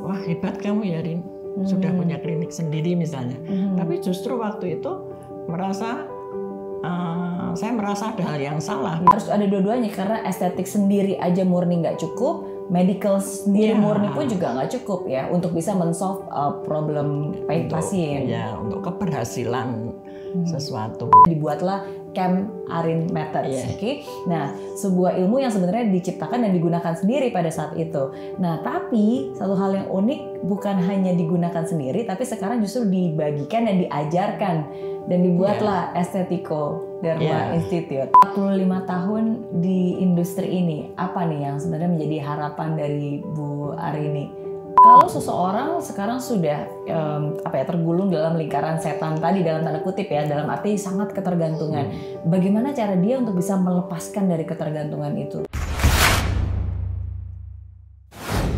wah hebat kamu ya Rin, sudah punya klinik sendiri misalnya. Tapi justru waktu itu saya merasa ada hal yang salah. Harus ada dua-duanya karena estetik sendiri aja murni nggak cukup, medical sendiri murni pun juga nggak cukup ya untuk bisa men-solve problem pasien. Ya, untuk keberhasilan sesuatu. Dibuatlah Camp Arin Matters, oke? Nah, sebuah ilmu yang sebenarnya diciptakan dan digunakan sendiri pada saat itu. Nah, tapi satu hal yang unik bukan hanya digunakan sendiri, tapi sekarang justru dibagikan dan diajarkan. Dan dibuatlah Estetico Dharma Institute. 45 tahun di industri ini, apa nih yang sebenarnya menjadi harapan dari Bu Arini? Kalau seseorang sekarang sudah tergulung dalam lingkaran setan tadi dalam tanda kutip ya, dalam arti sangat ketergantungan, bagaimana cara dia untuk bisa melepaskan dari ketergantungan itu?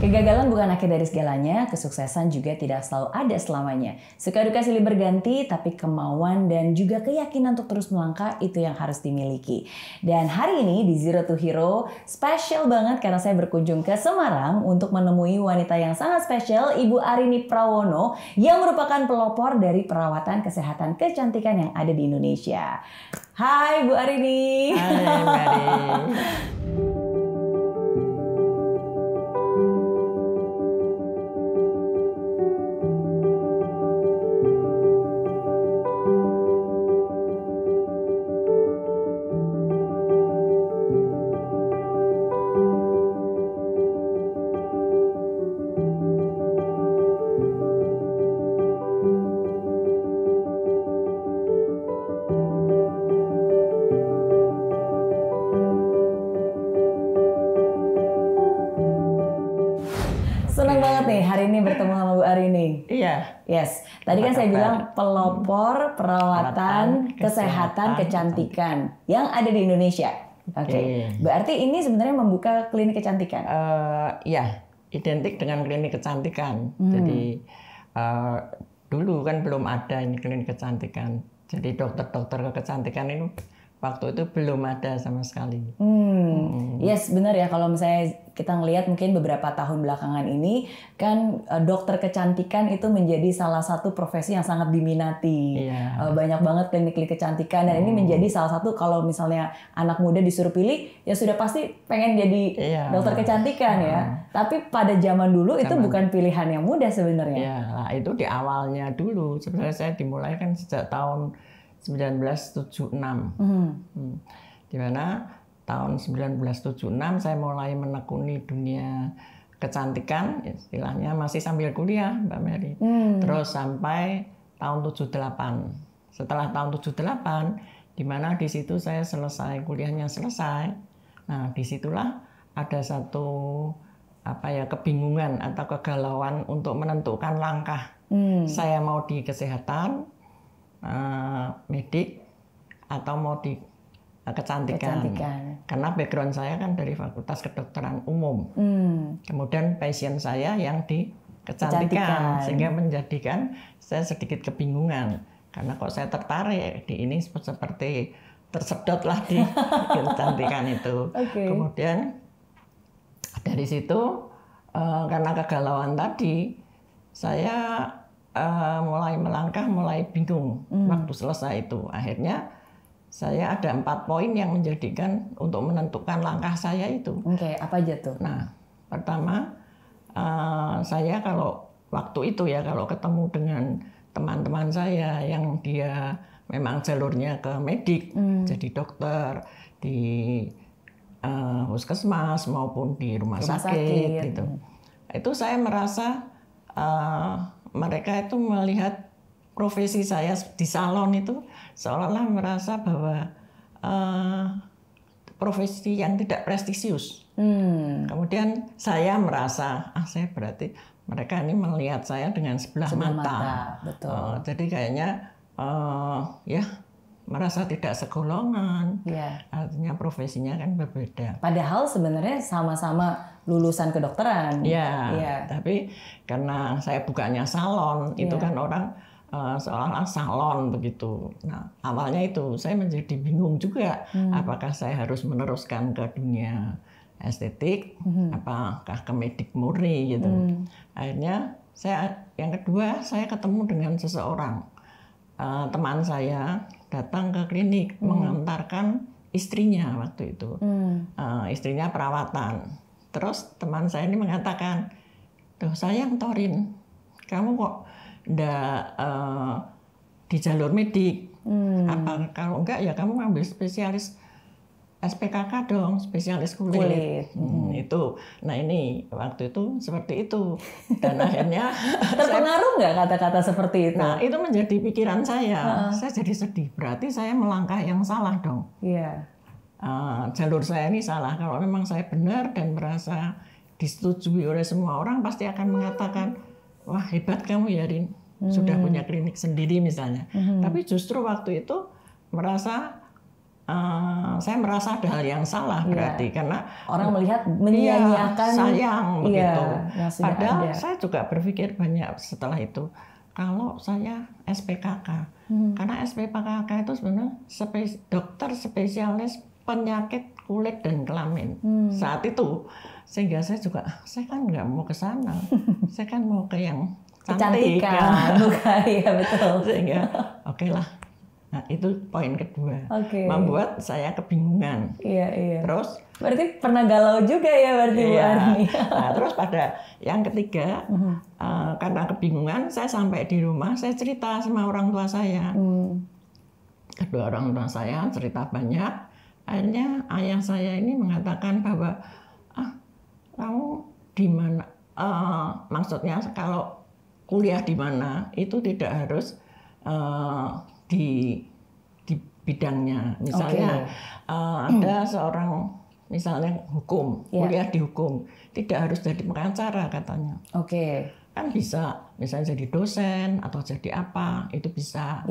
Kegagalan bukan akhir dari segalanya, kesuksesan juga tidak selalu ada selamanya. Suka duka silih berganti, tapi kemauan dan juga keyakinan untuk terus melangkah itu yang harus dimiliki. Dan hari ini di Zero to Hero, spesial banget karena saya berkunjung ke Semarang untuk menemui wanita yang sangat spesial, Ibu Arini Prawono, yang merupakan pelopor dari perawatan kesehatan kecantikan yang ada di Indonesia. Hai Bu Arini. Hai Mary. Senang banget nih hari ini bertemu sama Bu Arini. Iya. Yes. Tadi kan saya bilang pelopor perawatan kesehatan kecantikan yang ada di Indonesia. Oke. Berarti ini sebenarnya membuka klinik kecantikan. Ya, identik dengan klinik kecantikan. Jadi dulu kan belum ada ini klinik kecantikan. Jadi dokter-dokter kecantikan ini waktu itu belum ada sama sekali. Yes, benar ya. Kalau misalnya kita ngelihat mungkin beberapa tahun belakangan ini kan dokter kecantikan itu menjadi salah satu profesi yang sangat diminati. Banyak banget klinik-klinik kecantikan dan ini menjadi salah satu kalau misalnya anak muda disuruh pilih ya sudah pasti pengen jadi dokter kecantikan ya. Tapi pada zaman dulu itu bukan pilihan yang mudah sebenarnya. Iya, nah itu di awalnya dulu. Sebenarnya saya dimulai kan sejak tahun 1976. Di mana tahun 1976 saya mulai menekuni dunia kecantikan, istilahnya masih sambil kuliah Mbak Mary. Terus sampai tahun 78. Setelah tahun 78, di mana di situ saya selesai kuliahnya selesai. Nah, disitulah ada satu kebingungan atau kegalauan untuk menentukan langkah. Saya mau di kesehatan, medik, atau mau di kecantikan. Karena background saya kan dari Fakultas Kedokteran Umum. Kemudian passion saya yang di kecantikan. Sehingga menjadikan saya sedikit kebingungan. Karena kok saya tertarik di ini seperti tersedot lah di kecantikan itu. Kemudian dari situ karena kegalauan tadi saya mulai melangkah, mulai bingung waktu selesai itu. Akhirnya saya ada 4 poin yang menjadikan untuk menentukan langkah saya itu. Apa aja tuh? Nah, pertama saya kalau waktu itu ya kalau ketemu dengan teman-teman saya yang dia memang jalurnya ke medik, jadi dokter di puskesmas maupun di rumah sakit gitu. Itu saya merasa mereka itu melihat profesi saya di salon itu seolah-olah merasa bahwa profesi yang tidak prestisius. Kemudian saya merasa, saya berarti mereka ini melihat saya dengan sebelah mata. Betul. Jadi kayaknya merasa tidak segolongan. Artinya profesinya kan berbeda. Padahal sebenarnya sama-sama lulusan kedokteran. Tapi karena saya bukannya salon, itu kan orang seolah-olah salon begitu. Nah, awalnya itu saya menjadi bingung juga, apakah saya harus meneruskan ke dunia estetik, apakah ke medik murni gitu. Akhirnya yang kedua saya ketemu dengan seseorang, teman saya datang ke klinik mengantarkan istrinya waktu itu, istrinya perawatan. Terus teman saya ini mengatakan, "Tuh sayang Torin, kamu kok ndak di jalur medik? Apa kalau enggak ya kamu ngambil spesialis SPKK dong, spesialis kulit." Itu. Nah ini waktu itu seperti itu. Dan akhirnya terpengaruh nggak kata-kata seperti itu? Nah itu menjadi pikiran saya. Saya jadi sedih. Berarti saya melangkah yang salah dong. Iya. Jalur saya ini salah. Kalau memang saya benar dan merasa disetujui oleh semua orang, pasti akan mengatakan, wah hebat kamu ya Rin, sudah punya klinik sendiri misalnya. Tapi justru waktu itu saya merasa ada hal yang salah berarti, karena orang melihat menyia-nyiakan, sayang begitu. Padahal ada. Saya juga berpikir banyak setelah itu, kalau saya SPKK, karena SPKK itu sebenarnya dokter spesialis penyakit kulit dan kelamin saat itu, sehingga saya kan nggak mau ke sana, saya kan mau ke yang kecantikan, bukan ya betul. Sehingga oke lah. Nah itu poin kedua, membuat saya kebingungan. Iya. Terus berarti pernah galau juga ya berarti Bu Arni. Nah, terus pada yang ketiga, karena kebingungan, saya sampai di rumah, saya cerita sama orang tua saya. Kedua orang tua saya cerita banyak. Akhirnya ayah saya ini mengatakan bahwa kamu di mana? Maksudnya kalau kuliah di mana itu tidak harus di bidangnya. Misalnya ada seorang misalnya hukum, kuliah di hukum, tidak harus jadi pengacara katanya. Kan bisa misalnya jadi dosen atau jadi apa, itu bisa.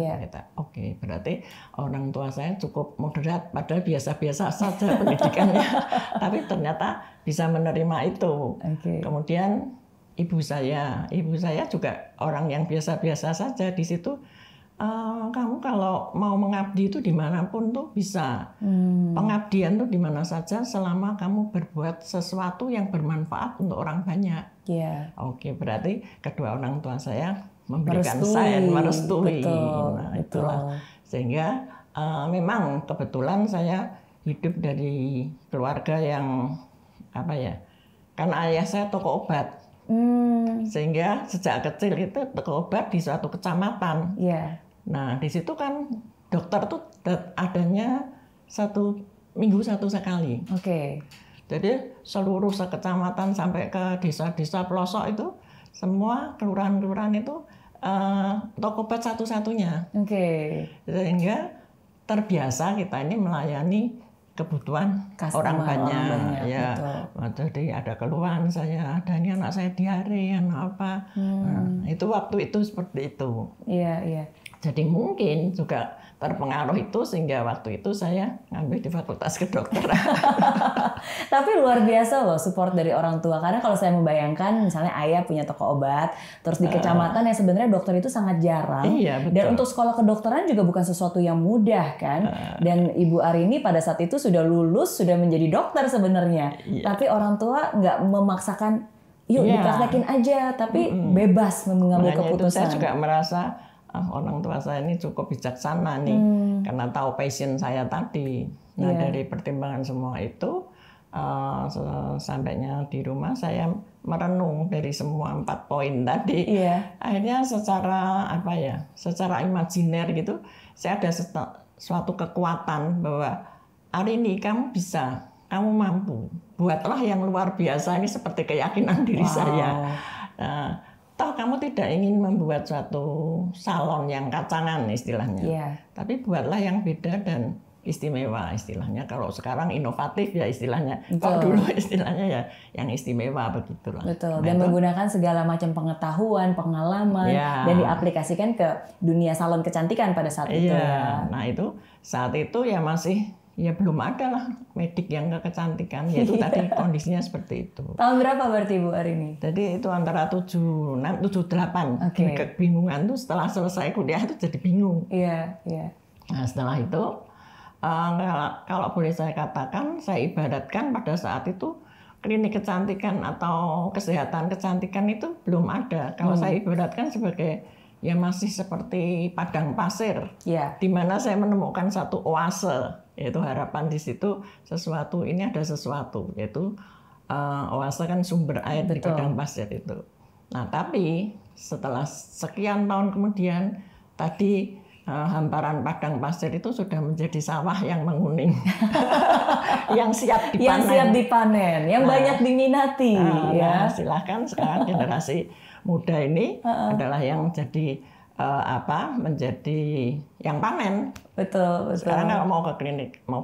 Oke, berarti orang tua saya cukup moderat, padahal biasa-biasa saja pendidikannya, tapi ternyata bisa menerima itu. Kemudian ibu saya juga orang yang biasa-biasa saja di situ. Kamu kalau mau mengabdi itu dimanapun tuh bisa. Pengabdian tuh dimana saja selama kamu berbuat sesuatu yang bermanfaat untuk orang banyak. Oke, berarti kedua orang tua saya memberikan saya merestui. Nah, itulah. Sehingga memang kebetulan saya hidup dari keluarga yang kan ayah saya toko obat. Sehingga sejak kecil itu toko obat di suatu kecamatan. Nah, di situ kan dokter tuh adanya 1 minggu sekali. Jadi seluruh sekecamatan sampai ke desa-desa pelosok itu semua kelurahan-kelurahan itu toko obat satu-satunya. Sehingga terbiasa kita ini melayani kebutuhan orang banyak. Ya. Jadi ada keluhan saya, ada ini anak saya diare, anak apa. Nah, itu waktu itu seperti itu. Jadi mungkin juga terpengaruh itu sehingga waktu itu saya ngambil di Fakultas Kedokteran. Tapi luar biasa loh support dari orang tua, karena kalau saya membayangkan misalnya ayah punya toko obat, terus di kecamatan yang sebenarnya dokter itu sangat jarang, dan untuk sekolah kedokteran juga bukan sesuatu yang mudah kan, dan Ibu Arini pada saat itu sudah lulus, sudah menjadi dokter sebenarnya, tapi orang tua nggak memaksakan, yuk dipraktekin aja, tapi bebas mengambil keputusan. Itu saya juga merasa orang tua saya ini cukup bijaksana nih, karena tahu passion saya tadi. Nah dari pertimbangan semua itu, sampainya di rumah saya merenung dari semua 4 poin tadi. Akhirnya secara imajiner gitu, saya ada suatu kekuatan bahwa hari ini kamu bisa, kamu mampu, buatlah yang luar biasa ini seperti keyakinan diri saya. Toh kamu tidak ingin membuat suatu salon yang kacangan istilahnya, tapi buatlah yang beda dan istimewa istilahnya. Kalau sekarang inovatif ya istilahnya, kalau dulu istilahnya ya yang istimewa begitulah. Dan menggunakan segala macam pengetahuan, pengalaman, dan diaplikasikan ke dunia salon kecantikan pada saat itu. Nah itu saat itu ya masih belum ada lah medik yang ke kecantikan, yaitu tadi kondisinya seperti itu. Tahun berapa berarti Bu Arini? Jadi itu antara 76, 78. Kebingungan tuh setelah selesai kuliah itu jadi bingung. Nah setelah itu kalau boleh saya katakan, saya ibaratkan pada saat itu klinik kecantikan atau kesehatan kecantikan itu belum ada. Kalau saya ibaratkan sebagai ya masih seperti padang pasir, di mana saya menemukan satu oase, yaitu harapan di situ sesuatu ini ada sesuatu, yaitu oase kan sumber air di padang pasir itu. Nah, tapi setelah sekian tahun kemudian tadi hamparan padang pasir itu sudah menjadi sawah yang menguning, yang siap dipanen, yang banyak diminati. Nah, silahkan sekarang generasi muda ini adalah yang jadi menjadi yang panen. Betul. Sekarang kalau mau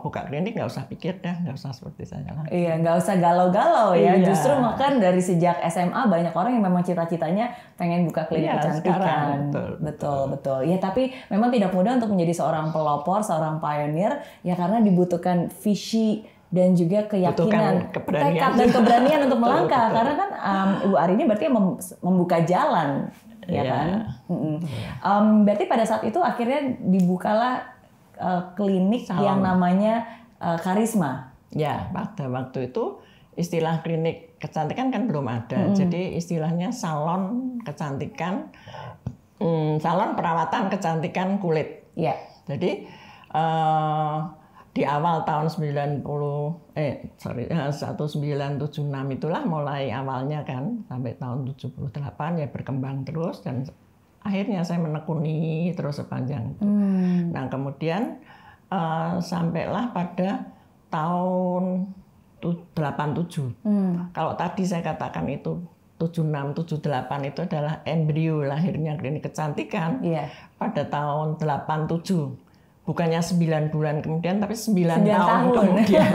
buka klinik nggak usah pikir dah, nggak usah seperti saya lah. Iya, nggak usah galau-galau ya. Iya. Justru makan dari sejak SMA banyak orang yang memang cita-citanya pengen buka klinik kecantikan. Betul. Ya, tapi memang tidak mudah untuk menjadi seorang pelopor, seorang pioneer ya, karena dibutuhkan visi dan juga keyakinan, tekad dan keberanian untuk melangkah. Karena kan Ibu Ari ini berarti membuka jalan. Ya kan? Berarti pada saat itu akhirnya dibukalah klinik yang namanya Karisma. Ya, pada waktu itu istilah klinik kecantikan kan belum ada. Jadi istilahnya salon kecantikan, salon perawatan kecantikan kulit. Ya. Jadi di awal tahun 1976 itulah mulai awalnya kan, sampai tahun 78 ya berkembang terus, dan akhirnya saya menekuni terus sepanjang itu. Nah, kemudian sampailah pada tahun 87. Kalau tadi saya katakan itu 76, 78 itu adalah embrio lahirnya klinik kecantikan. Pada tahun 87. Bukannya 9 bulan kemudian, tapi 9 tahun kemudian.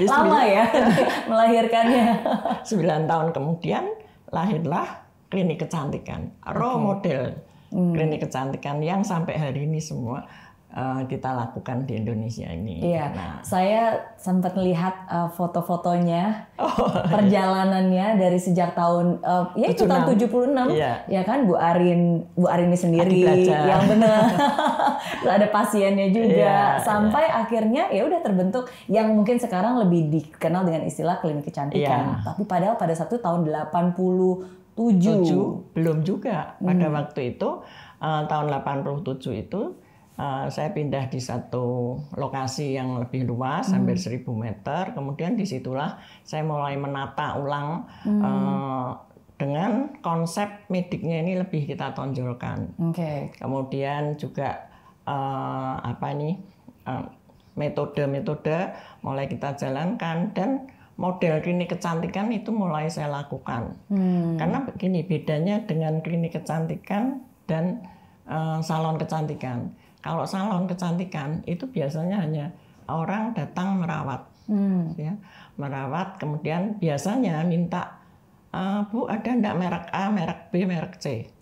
Lama ya melahirkannya. 9 tahun kemudian lahirlah klinik kecantikan. Role model klinik kecantikan yang sampai hari ini semua kita lakukan di Indonesia ini. Iya, saya sempat lihat foto-fotonya, perjalanannya dari sejak tahun itu tahun 76, ya kan, Bu Arini sendiri yang benar, ada pasiennya juga, sampai akhirnya ya udah terbentuk yang mungkin sekarang lebih dikenal dengan istilah klinik kecantikan. Tapi padahal pada satu tahun 87 belum juga pada waktu itu, tahun 87 itu. Saya pindah di satu lokasi yang lebih luas, hampir 1000 meter. Kemudian disitulah saya mulai menata ulang dengan konsep mediknya ini lebih kita tonjolkan. Kemudian juga metode-metode mulai kita jalankan, dan model klinik kecantikan itu mulai saya lakukan. Karena begini bedanya dengan klinik kecantikan dan salon kecantikan. Kalau salon kecantikan itu biasanya hanya orang datang merawat, ya, merawat, kemudian biasanya minta, Bu ada enggak merek A, merek B, merek C.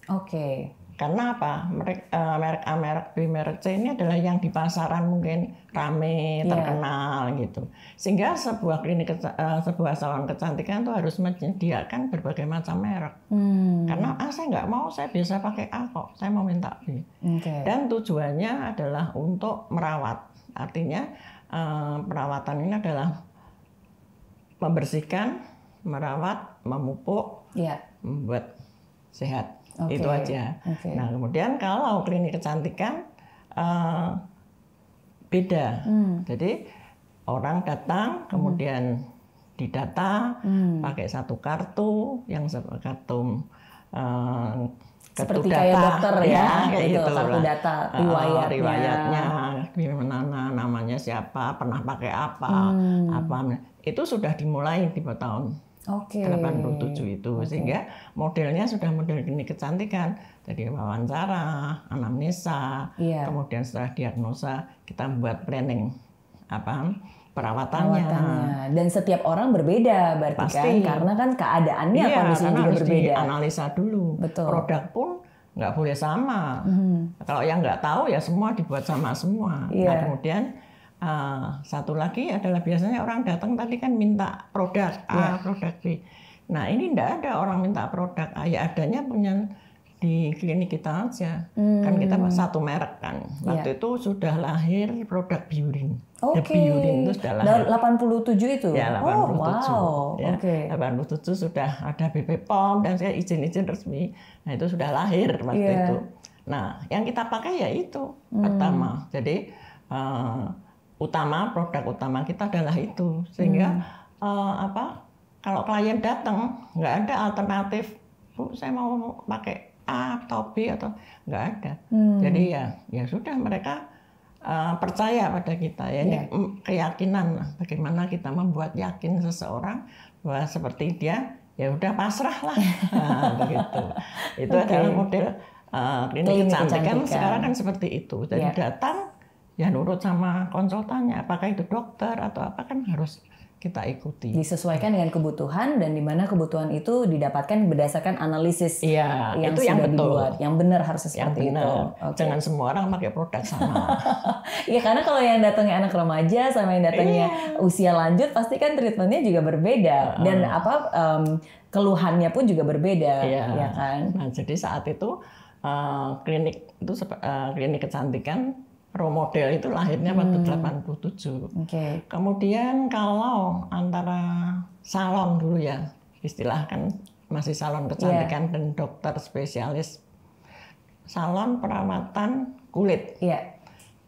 Karena apa? Merek A, merek B, merek C ini adalah yang di pasaran mungkin rame, terkenal gitu. Sehingga sebuah sebuah salon kecantikan itu harus menyediakan berbagai macam merek. Karena saya nggak mau, saya biasa pakai A kok, saya mau minta B. Dan tujuannya adalah untuk merawat. Artinya perawatan ini adalah membersihkan, merawat, memupuk, membuat sehat. Itu aja. Nah, kemudian kalau klinik kecantikan beda. Jadi orang datang, kemudian didata pakai satu kartu, yang kartu seperti kayak dokter ya, kayak gitu, kartu data riwayatnya, namanya siapa, pernah pakai apa, itu sudah dimulai di tahun 87 itu, sehingga modelnya sudah model klinik kecantikan. Jadi wawancara, anamnesa, kemudian setelah diagnosa kita membuat planning perawatannya. Dan setiap orang berbeda berarti kan, karena kan keadaannya, kondisinya juga berbeda. Analisa dulu. Produk pun nggak boleh sama. Kalau yang nggak tahu ya semua dibuat sama semua. Nah, kemudian satu lagi adalah biasanya orang datang tadi kan minta produk A, produk B. Nah, ini enggak ada orang minta produk A, ya adanya punya di klinik kita aja. Kan kita satu merek kan. Waktu itu sudah lahir produk Biurin. Biurin itu sudah lahir. 87 itu? Ya, 87. Oh, wow. Ya, 87 sudah ada BP POM dan saya izin-izin resmi. Nah, itu sudah lahir waktu itu. Nah, yang kita pakai ya itu pertama. Jadi produk utama kita adalah itu. Sehingga kalau klien datang nggak ada alternatif, Bu, saya mau pakai A atau B atau nggak ada. Jadi ya sudah, mereka percaya pada kita. Ya, ini keyakinan lah, bagaimana kita membuat yakin seseorang bahwa seperti dia, ya udah pasrah lah. Begitu. Itu adalah model klinik kecantikan sekarang kan seperti itu. Jadi datang ya nurut sama konsultannya, apakah itu dokter atau apa kan harus kita ikuti. Disesuaikan dengan kebutuhan, dan di mana kebutuhan itu didapatkan berdasarkan analisis yang itu sudah yang betul. dibuat. Yang benar harus seperti itu. Jangan semua orang pakai produk sama. Iya, karena kalau yang datangnya anak remaja sama yang datangnya usia lanjut pasti kan treatmentnya juga berbeda, dan keluhannya pun juga berbeda, ya kan? Nah, jadi saat itu klinik kecantikan role model itu lahirnya waktu 87. Kemudian kalau antara salon dulu ya, istilah kan masih salon kecantikan dan dokter spesialis salon perawatan kulit.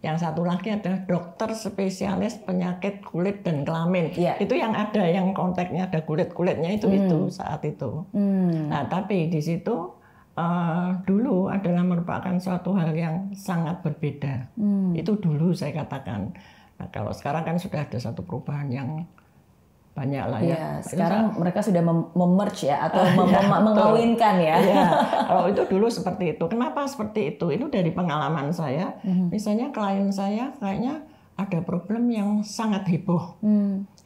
Yang satu lagi adalah dokter spesialis penyakit kulit dan kelamin. Itu yang ada, yang kontaknya ada kulit-kulitnya itu saat itu. Nah, tapi di situ dulu adalah merupakan suatu hal yang sangat berbeda. Itu dulu saya katakan. Nah, kalau sekarang kan sudah ada satu perubahan yang banyak lah ya. Sekarang mereka sudah memerge ya, atau mengawinkan ya. Kalau itu dulu seperti itu. Kenapa seperti itu? Itu dari pengalaman saya. Misalnya klien saya kayaknya ada problem yang sangat heboh.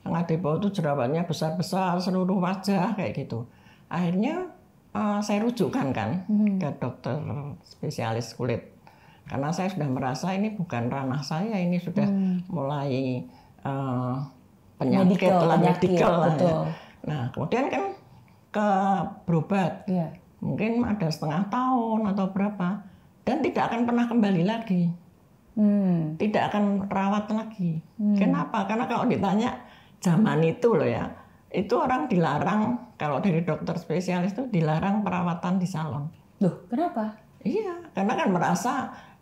Sangat heboh itu jerawatnya besar-besar seluruh wajah kayak gitu. Akhirnya saya rujukkan kan ke dokter spesialis kulit, karena saya sudah merasa ini bukan ranah saya, ini sudah mulai penyakit medikal lah. Nah, kemudian kan berobat, mungkin ada setengah tahun atau berapa, dan tidak akan pernah kembali lagi, tidak akan rawat lagi. Kenapa? Karena kalau ditanya zaman itu loh ya, itu orang dilarang, kalau dari dokter spesialis itu dilarang perawatan di salon. Loh, kenapa? Iya, karena kan merasa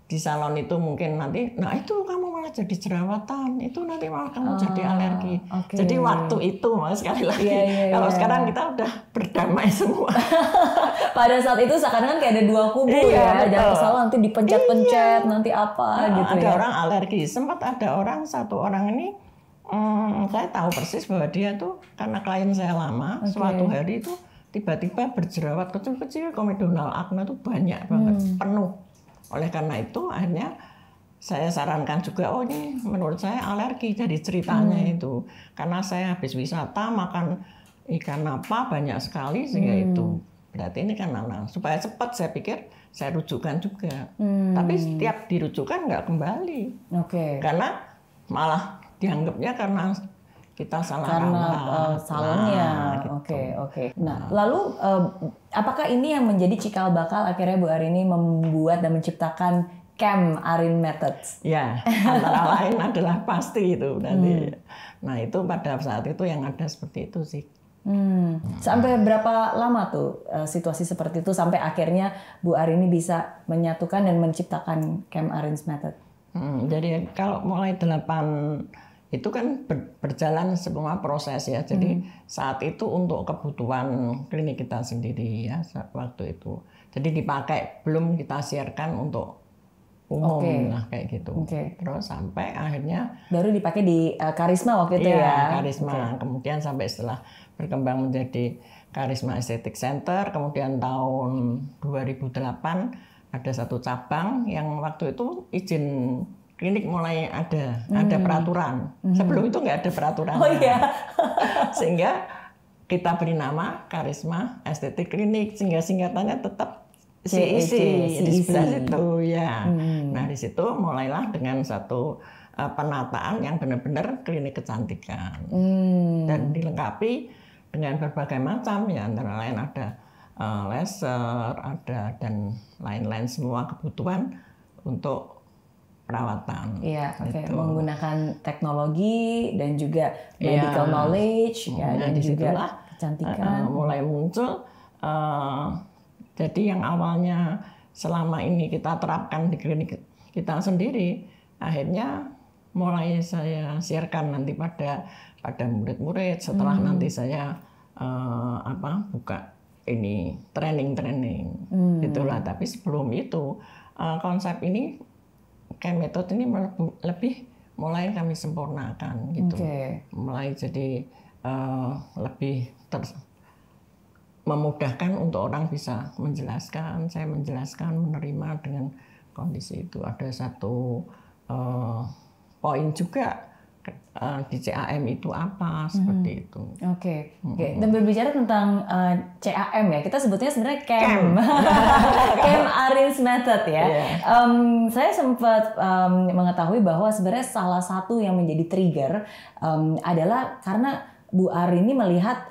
di salon itu mungkin nanti, nah itu kamu malah jadi jerawatan, itu nanti malah kamu jadi alergi. Jadi waktu itu, sekali lagi, kalau sekarang kita udah berdamai semua. Pada saat itu seakan-akan kayak ada dua kubu ya, jangan ke salon nanti dipencet-pencet, nanti apa gitu ada orang alergi, sempat ada satu orang ini, saya tahu persis bahwa dia tuh, karena klien saya lama, suatu hari itu tiba-tiba berjerawat kecil-kecil, komedonal akne tuh banyak banget, penuh. Oleh karena itu akhirnya saya sarankan juga, ini menurut saya alergi dari ceritanya itu. Karena saya habis wisata makan ikan apa banyak sekali, sehingga itu berarti ini kan supaya cepat saya pikir saya rujukan juga. Tapi setiap dirujukan nggak kembali. Karena malah dianggapnya karena kita salah salonnya. Oke. Nah, lalu apakah ini yang menjadi cikal bakal akhirnya Bu Arini membuat dan menciptakan Cam Arin Methods? Ya, antara lain adalah pasti itu nanti. Nah, itu pada saat itu yang ada seperti itu sih. Sampai berapa lama tuh situasi seperti itu sampai akhirnya Bu Arini bisa menyatukan dan menciptakan Cam Arin's Method? Jadi kalau mulai 8 itu kan berjalan semua proses ya. Jadi saat itu untuk kebutuhan klinik kita sendiri ya waktu itu. Jadi dipakai, belum kita siarkan untuk umum lah kayak gitu. Terus sampai akhirnya baru dipakai di Karisma waktu itu ya. Karisma. Kemudian sampai setelah berkembang menjadi Karisma Aesthetic Center, kemudian tahun 2008 ada satu cabang yang waktu itu izin klinik mulai ada peraturan. Sebelum itu nggak ada peraturan. Sehingga kita beri nama Karisma Aesthetic Clinic, sehingga singkatannya tetap CEC di sebelah situ ya. Nah, di situ mulailah dengan satu penataan yang benar-benar klinik kecantikan. Dan dilengkapi dengan berbagai macam ya, antara lain ada laser, ada dan lain-lain semua kebutuhan untuk perawatan. Iya, oke. Menggunakan teknologi dan juga medical knowledge ya, dan juga kecantikan. Mulai muncul. Jadi yang awalnya selama ini kita terapkan di klinik kita sendiri, akhirnya mulai saya sharekan nanti pada murid-murid setelah nanti saya buka ini training itulah. Tapi sebelum itu konsep ini K-Method ini lebih mulai kami sempurnakan gitu. Mulai jadi lebih memudahkan untuk orang bisa menjelaskan, saya menjelaskan, menerima dengan kondisi itu. Ada satu poin juga di CAM itu apa, seperti itu. Oke. Dan berbicara tentang CAM ya, kita sebutnya sebenarnya CAM. CAM Arin's Method ya. Saya sempat mengetahui bahwa sebenarnya salah satu yang menjadi trigger adalah karena Bu Arin ini melihat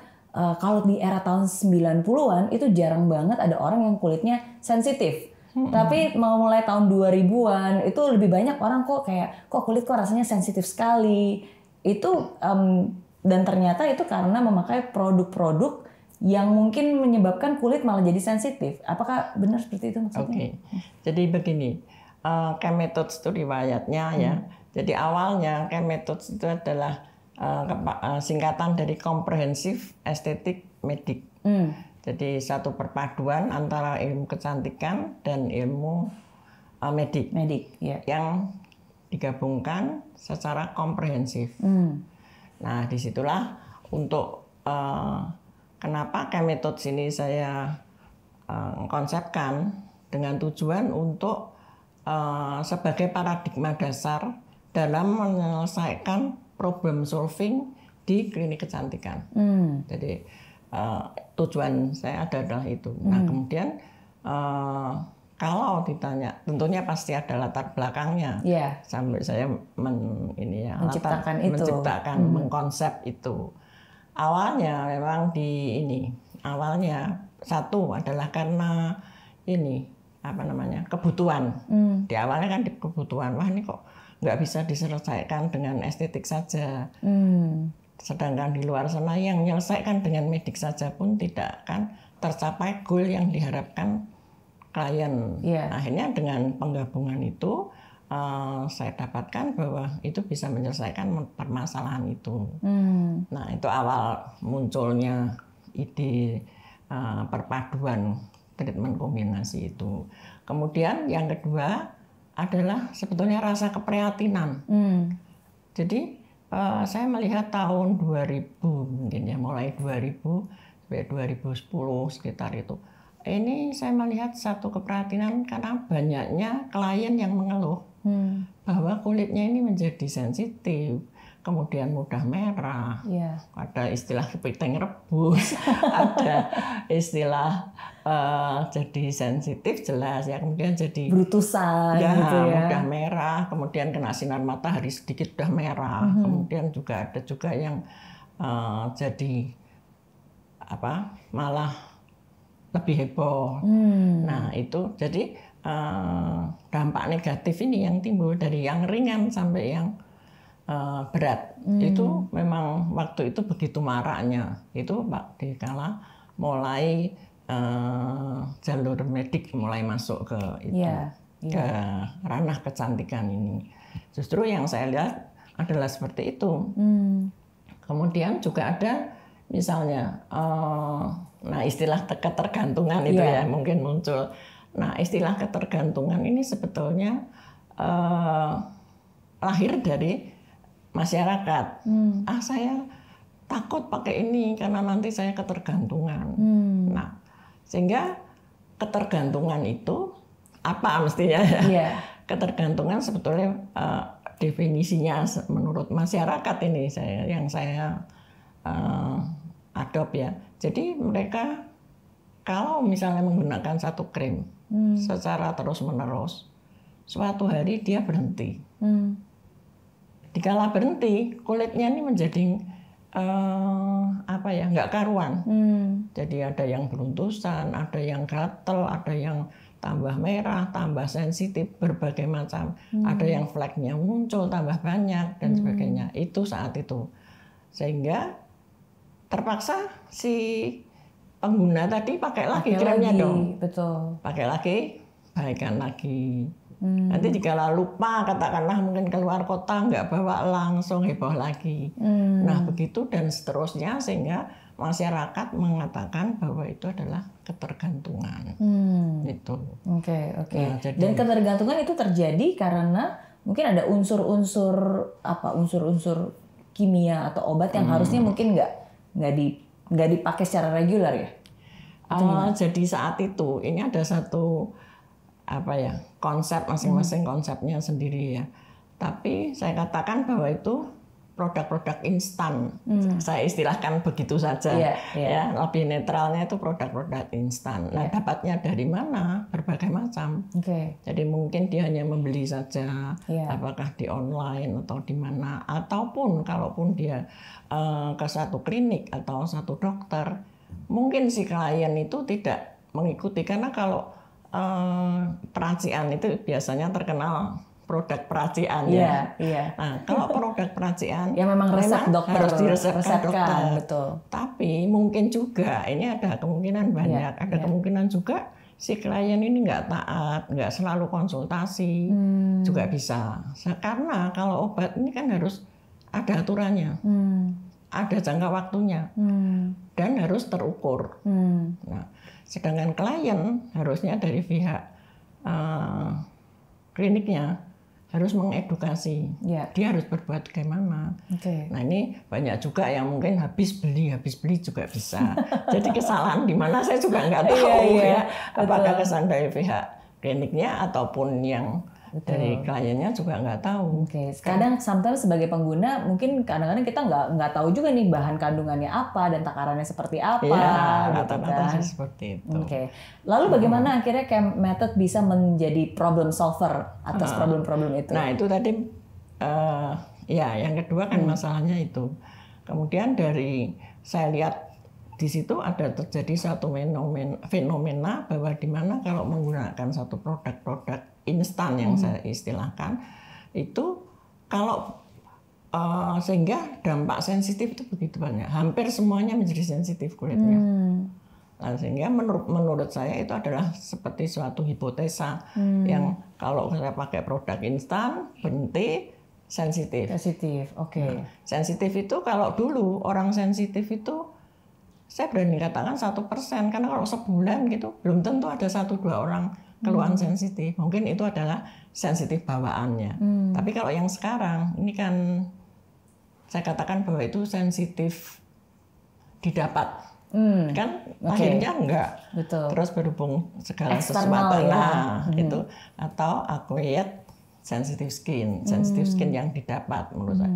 kalau di era tahun 90-an itu jarang banget ada orang yang kulitnya sensitif. Tapi mau mulai tahun 2000-an itu lebih banyak orang kok kulit kok rasanya sensitif sekali. Itu dan ternyata itu karena memakai produk-produk yang mungkin menyebabkan kulit malah jadi sensitif. Apakah benar seperti itu maksudnya? Jadi begini, K-Method itu riwayatnya ya. Jadi awalnya K-Method itu adalah singkatan dari Comprehensive Aesthetic Medic. Jadi satu perpaduan antara ilmu kecantikan dan ilmu medik yang digabungkan secara komprehensif. Nah, disitulah untuk kenapa K-Method ini saya konsepkan dengan tujuan untuk sebagai paradigma dasar dalam menyelesaikan problem solving di klinik kecantikan. Jadi tujuan saya adalah itu. Nah, kemudian kalau ditanya, tentunya pasti ada latar belakangnya. Sampai saya menciptakan mengkonsep itu. Awalnya memang awalnya satu adalah karena kebutuhan. Di awalnya kan kebutuhan. Wah, ini kok nggak bisa diselesaikan dengan estetik saja. Sedangkan di luar sana yang menyelesaikan dengan medik saja pun tidak akan tercapai goal yang diharapkan klien. Akhirnya dengan penggabungan itu saya dapatkan bahwa itu bisa menyelesaikan permasalahan itu. Nah, itu awal munculnya ide perpaduan treatment kombinasi itu. Kemudian yang kedua adalah sebetulnya rasa keprihatinan. Jadi saya melihat tahun 2000 mungkin ya, mulai 2000 sampai 2010 sekitar itu. Ini saya melihat satu keprihatinan karena banyaknya klien yang mengeluh bahwa kulitnya ini menjadi sensitif, kemudian mudah merah, ada istilah kepiting rebus, ada istilah jadi sensitif jelas ya, kemudian jadi brutusan gitu ya, mudah merah, kemudian kena sinar matahari sedikit udah merah, kemudian juga ada juga yang jadi malah lebih heboh. Nah, itu jadi dampak negatif ini yang timbul dari yang ringan sampai yang berat. Itu memang waktu itu begitu maraknya. Itu dikala mulai jalur medik mulai masuk ke itu, ke ranah kecantikan ini. Justru yang saya lihat adalah seperti itu. Kemudian juga ada misalnya, nah istilah ketergantungan itu ya mungkin muncul. Nah, istilah ketergantungan ini sebetulnya lahir dari masyarakat. Saya takut pakai ini karena nanti saya ketergantungan. Nah, sehingga ketergantungan itu apa mestinya ya? Ketergantungan sebetulnya definisinya menurut masyarakat ini yang saya adopt ya. Jadi mereka kalau misalnya menggunakan satu krim secara terus-menerus, suatu hari dia berhenti. Dikala berhenti, kulitnya ini menjadi apa ya, nggak karuan. Jadi ada yang beruntusan, ada yang gatel, ada yang tambah merah, tambah sensitif, berbagai macam. Ada yang fleknya muncul tambah banyak dan sebagainya. Itu saat itu. Sehingga terpaksa si pengguna tadi pakai lagi kremnya dong. Betul. Pakai lagi, baikkan lagi. Nanti jika lupa, katakanlah mungkin keluar kota nggak bawa, langsung heboh lagi. Nah begitu dan seterusnya, sehingga masyarakat mengatakan bahwa itu adalah ketergantungan. Itu. Oke. Nah, dan ketergantungan itu terjadi karena mungkin ada unsur-unsur kimia atau obat yang harusnya mungkin nggak dipakai secara reguler ya. Jadi saat itu ini ada satu konsep, masing-masing konsepnya sendiri ya. Tapi saya katakan bahwa itu produk-produk instan. Saya istilahkan begitu saja. Ya, lebih netralnya itu produk-produk instan. Nah, dapatnya dari mana? Berbagai macam. Jadi mungkin dia hanya membeli saja, apakah di online atau di mana, ataupun kalaupun dia ke satu klinik atau satu dokter, mungkin si klien itu tidak mengikuti, karena kalau peracian itu biasanya terkenal produk peracian ya. Nah, kalau produk peracian ya memang resep dokter, harus diresepkan dokter. Betul. Tapi mungkin juga ini ada kemungkinan banyak, ada kemungkinan juga si klien ini nggak taat, nggak selalu konsultasi, juga bisa. Karena kalau obat ini kan harus ada aturannya, ada jangka waktunya, dan harus terukur. Nah, sedangkan klien harusnya dari pihak kliniknya harus mengedukasi, dia harus berbuat bagaimana. Nah ini banyak juga yang mungkin habis beli juga bisa. Jadi kesalahan di mana saya juga nggak tahu ya. Apakah kesalahan dari pihak kliniknya ataupun yang dari kliennya juga nggak tahu. Kadang sometimes sebagai pengguna mungkin kadang-kadang kita nggak tahu juga nih bahan kandungannya apa dan takarannya seperti apa. Rata-rata seperti itu. Lalu bagaimana akhirnya Chem Method bisa menjadi problem solver atas problem-problem itu? Nah itu tadi yang kedua kan masalahnya itu. Kemudian dari saya lihat di situ ada terjadi satu fenomena bahwa di mana kalau menggunakan satu produk-produk instan yang saya istilahkan itu, kalau sehingga dampak sensitif itu begitu banyak, hampir semuanya menjadi sensitif kulitnya. Nah, sehingga menurut saya itu adalah seperti suatu hipotesa yang kalau saya pakai produk instan berhenti sensitif. Nah, sensitif itu kalau dulu orang sensitif itu saya berani katakan 1%, karena kalau sebulan gitu belum tentu ada 1-2 orang keluhan sensitif. Mungkin itu adalah sensitif bawaannya. Tapi kalau yang sekarang ini kan saya katakan bahwa itu sensitif didapat. Kan akhirnya enggak. Betul. Terus berhubung segala external, sesuatu itu, atau acquired sensitive skin yang didapat menurut saya.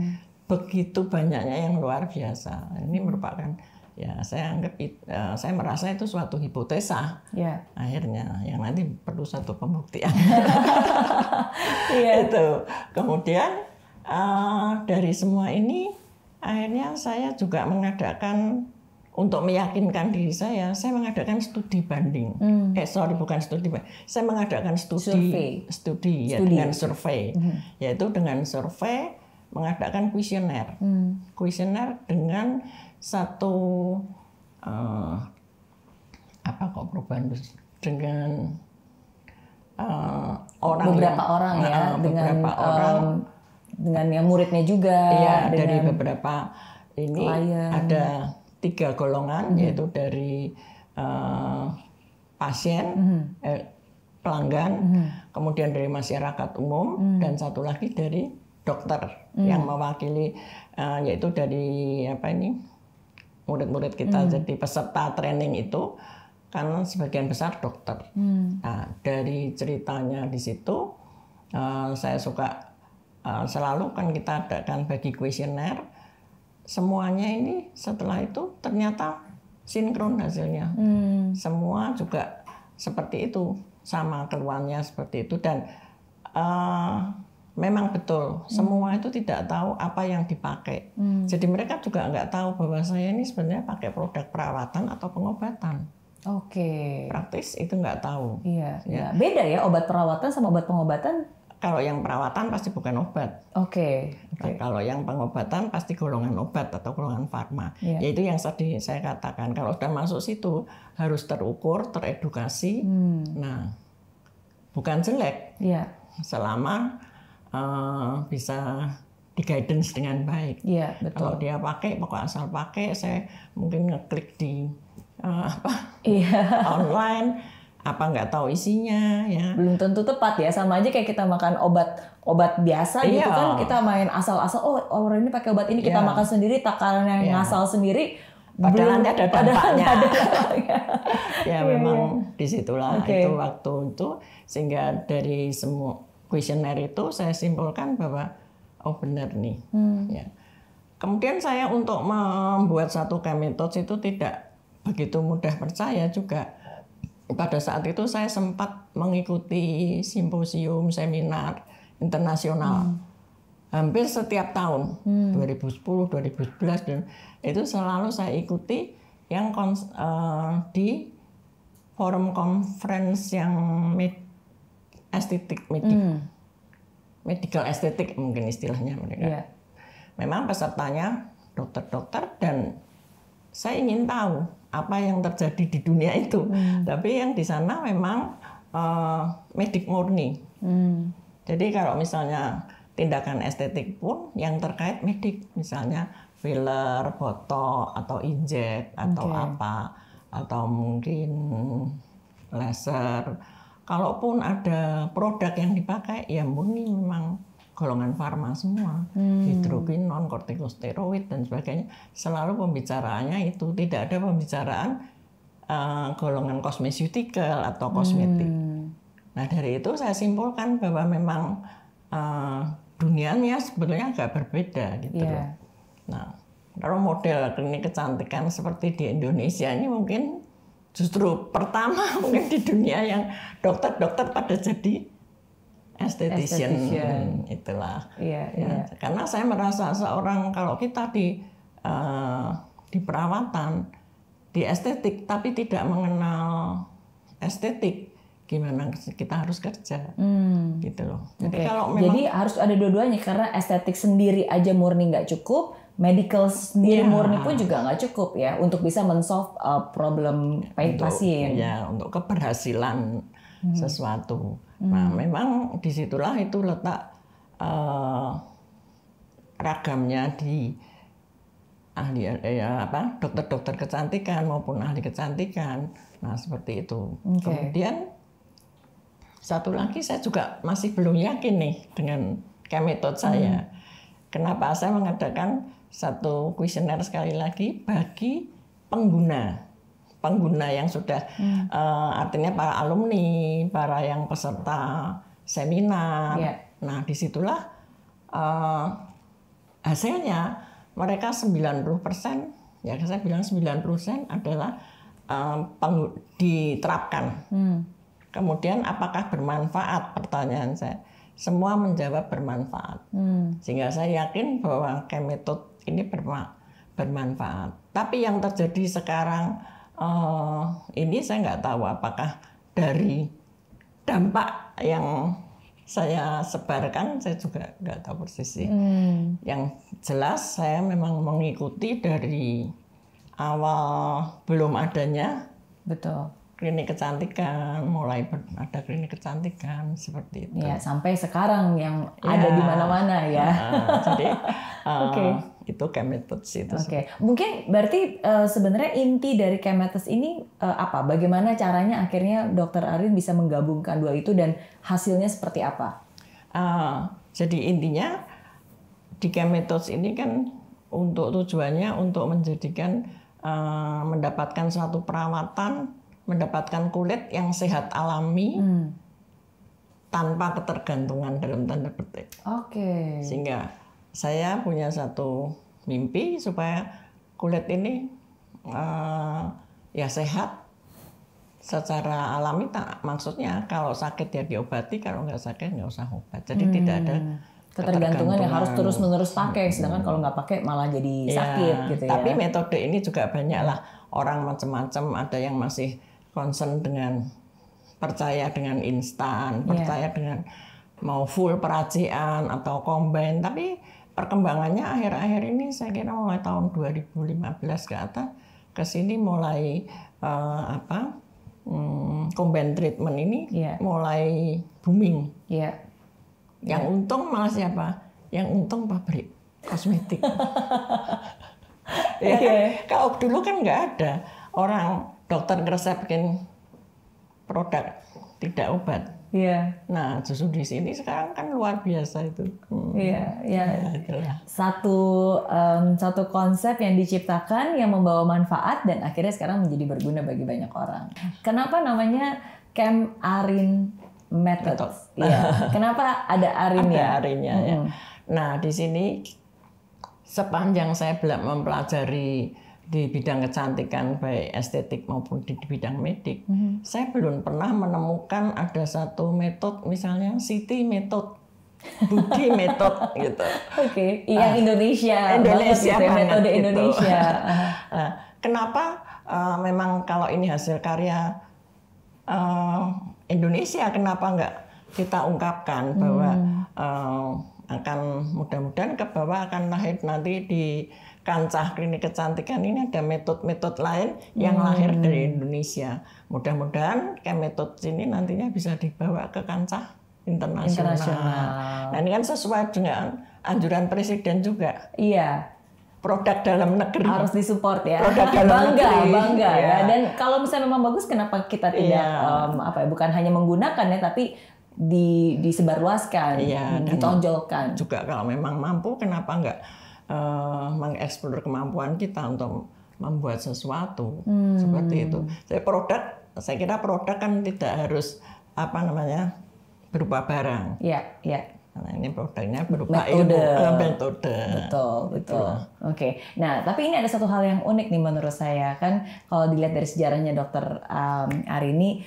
Begitu banyaknya yang luar biasa. Ini merupakan saya merasa itu suatu hipotesa akhirnya yang nanti perlu satu pembuktian. Itu. Kemudian dari semua ini akhirnya saya juga mengadakan, untuk meyakinkan diri saya mengadakan studi banding. Bukan studi banding. Saya mengadakan studi dengan survei. Yaitu dengan survei mengadakan kuesioner. Kuesioner dengan satu dengan beberapa orang dengan yang muridnya juga. Dari beberapa ini klien. Ada 3 golongan, yaitu dari pasien, pelanggan, kemudian dari masyarakat umum, dan satu lagi dari dokter yang mewakili, yaitu dari murid-murid kita. Jadi peserta training itu karena sebagian besar dokter. Nah, dari ceritanya di situ saya suka selalu kan kita adakan bagi kuesioner, semuanya ini setelah itu ternyata sinkron hasilnya. Semua juga seperti itu, sama keluhannya seperti itu, dan memang betul semua itu tidak tahu apa yang dipakai. Jadi mereka juga nggak tahu bahwa saya ini sebenarnya pakai produk perawatan atau pengobatan. Oke. Praktis itu nggak tahu. Iya, ya. Beda ya obat perawatan sama obat pengobatan? Kalau yang perawatan pasti bukan obat. Oke. Nah, kalau yang pengobatan pasti golongan obat atau golongan farma. Yaitu yang tadi saya katakan, kalau sudah masuk situ harus terukur, teredukasi. Nah, bukan jelek. Selama bisa di guidance dengan baik. Betul. Kalau dia pakai, pokok asal pakai, saya mungkin ngeklik di online. Apa nggak tahu isinya ya, belum tentu tepat ya, sama aja kayak kita makan obat biasa gitu kan, kita main asal-asal, oh orang ini pakai obat ini, kita makan sendiri, takarannya ngasal sendiri, padahal ada dampaknya. Ya memang disitulah itu waktu itu, sehingga dari semua kuesioner itu saya simpulkan bahwa oh benar nih. Ya. Kemudian saya untuk membuat satu Chemethods itu tidak begitu mudah percaya juga. Pada saat itu saya sempat mengikuti simposium seminar internasional hampir setiap tahun, 2010, 2011, dan itu selalu saya ikuti yang di forum conference yang estetik, medical estetik mungkin istilahnya mereka. Memang pesertanya dokter-dokter dan saya ingin tahu apa yang terjadi di dunia itu. Tapi yang di sana memang medik murni. Jadi kalau misalnya tindakan estetik pun yang terkait medik, misalnya filler, botox, atau injek, atau apa, atau mungkin laser. Kalaupun ada produk yang dipakai, ya murni memang golongan farma semua, hidrokinon, kortikosteroid dan sebagainya. Selalu pembicaraannya itu, tidak ada pembicaraan golongan kosmeseutikal atau kosmetik. Nah dari itu saya simpulkan bahwa memang dunianya sebetulnya agak berbeda gitu loh. Nah kalau model klinik kecantikan seperti di Indonesia ini mungkin justru pertama mungkin di dunia yang dokter-dokter pada jadi esthetician. Itulah. Karena saya merasa seorang kalau kita di perawatan, di estetik, tapi tidak mengenal estetik, gimana kita harus kerja, gitu loh. Jadi kalau memang, jadi harus ada dua-duanya, karena estetik sendiri aja murni nggak cukup, medical sendiri murni pun juga nggak cukup ya untuk bisa men-solve problem pasien. Ya, untuk keberhasilan sesuatu. Nah, memang disitulah itu letak ragamnya di ahli dokter-dokter kecantikan maupun ahli kecantikan. Nah, seperti itu. Kemudian satu lagi saya juga masih belum yakin nih dengan Chemethods saya. Kenapa saya mengadakan satu kuesioner sekali lagi bagi pengguna yang sudah artinya para alumni, para yang peserta seminar. Nah, disitulah hasilnya mereka 90%, ya saya bilang 90% adalah diterapkan. Kemudian apakah bermanfaat? Pertanyaan saya. Semua menjawab bermanfaat. Sehingga saya yakin bahwa Chemethods ini bermanfaat. Tapi yang terjadi sekarang ini saya nggak tahu apakah dari dampak yang saya sebarkan, saya juga nggak tahu persis sih. Yang jelas saya memang mengikuti dari awal belum adanya klinik kecantikan, mulai ada klinik kecantikan seperti itu. Ya, sampai sekarang yang ada di mana-mana ya. Jadi itu Chemethods itu. Mungkin berarti sebenarnya inti dari Chemethods ini apa? Bagaimana caranya akhirnya Dr. Arin bisa menggabungkan dua itu dan hasilnya seperti apa? Jadi intinya di Chemethods ini kan untuk tujuannya untuk menjadikan mendapatkan suatu perawatan, mendapatkan kulit yang sehat alami tanpa ketergantungan dalam tanda petik. Sehingga saya punya satu mimpi supaya kulit ini ya sehat, secara alami maksudnya kalau sakit ya diobati, kalau nggak sakit nggak usah obat. Jadi tidak ada ketergantungan yang harus terus-menerus pakai, sedangkan kalau nggak pakai malah jadi sakit gitu ya. Tapi metode ini juga banyak lah orang macam-macam, ada yang masih concern dengan percaya dengan instan, percaya dengan mau full peracian atau combine, tapi perkembangannya akhir-akhir ini saya kira mulai tahun 2015 ke atas ke sini mulai combine treatment ini mulai booming. Yang untung malah siapa? Yang untung pabrik kosmetik. Kalau dulu kan nggak ada orang dokter ngeresepin produk tidak obat. Nah, justru di sini sekarang kan luar biasa itu. Satu konsep yang diciptakan yang membawa manfaat dan akhirnya sekarang menjadi berguna bagi banyak orang. Kenapa namanya Camp Arin Method? Kenapa ada arinnya? Ada arinnya ya. Nah, di sini sepanjang saya mempelajari di bidang kecantikan baik estetik maupun di bidang medik, saya belum pernah menemukan ada satu metode, misalnya Siti method, Budi method gitu. Yang Indonesia gitu, metode gitu. Indonesia. Kenapa memang kalau ini hasil karya Indonesia, kenapa nggak kita ungkapkan bahwa akan mudah-mudahan ke bawah akan lahir nanti di kancah klinik kecantikan ini ada metode-metode lain yang lahir dari Indonesia. Mudah-mudahan kayak metode ini nantinya bisa dibawa ke kancah internasional. Nah, ini kan sesuai dengan anjuran Presiden juga. Produk dalam negeri harus disupport ya. Produk dalam negeri. Bangga ya. Dan kalau misalnya memang bagus, kenapa kita tidak bukan hanya menggunakan ya, tapi disebarluaskan, ditonjolkan. Juga kalau memang mampu, kenapa enggak mengeksplor kemampuan kita untuk membuat sesuatu seperti itu. Saya kira produk kan tidak harus berupa barang. Nah, ini produknya berupa metode. Betul. Oke. Nah, tapi ini ada satu hal yang unik nih menurut saya, kan kalau dilihat dari sejarahnya Dokter Arini,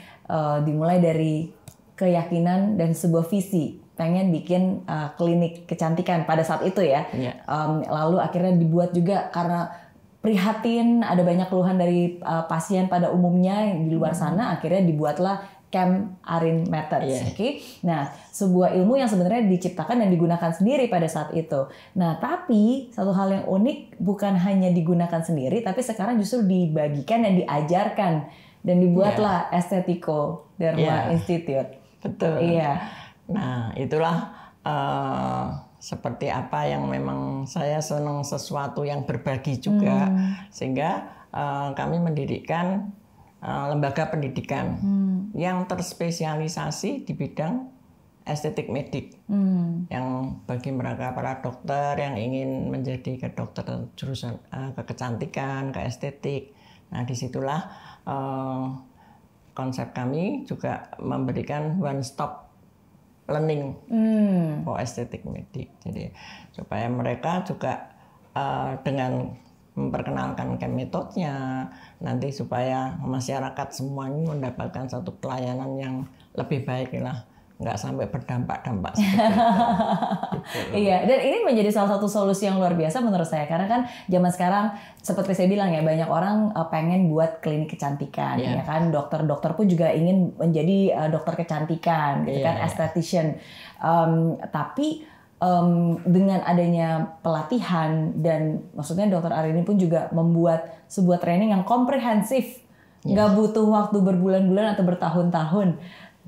dimulai dari keyakinan dan sebuah visi pengen bikin klinik kecantikan pada saat itu ya. Lalu akhirnya dibuat juga karena prihatin ada banyak keluhan dari pasien pada umumnya di luar sana, akhirnya dibuatlah Camp Arin Methods. Nah, sebuah ilmu yang sebenarnya diciptakan dan digunakan sendiri pada saat itu. Nah, tapi satu hal yang unik bukan hanya digunakan sendiri, tapi sekarang justru dibagikan dan diajarkan dan dibuatlah Estetico Derma Institute. Betul. Nah, itulah seperti apa yang memang saya senang sesuatu yang berbagi juga, sehingga kami mendirikan lembaga pendidikan yang terspesialisasi di bidang estetik medik, yang bagi mereka para dokter yang ingin menjadi dokter jurusan kecantikan, ke estetik. Nah, disitulah konsep kami juga memberikan one stop learning for estetik medik. Jadi supaya mereka juga dengan memperkenalkan metodenya, nanti supaya masyarakat semuanya mendapatkan satu pelayanan yang lebih baik lah, nggak sampai berdampak-dampak seperti itu. Iya, dan ini menjadi salah satu solusi yang luar biasa menurut saya, karena kan zaman sekarang seperti saya bilang ya, banyak orang pengen buat klinik kecantikan, ya kan, dokter-dokter pun juga ingin menjadi dokter kecantikan, gitu kan, esthetician. Tapi dengan adanya pelatihan dan maksudnya Dokter Arini pun juga membuat sebuah training yang komprehensif, nggak butuh waktu berbulan-bulan atau bertahun-tahun,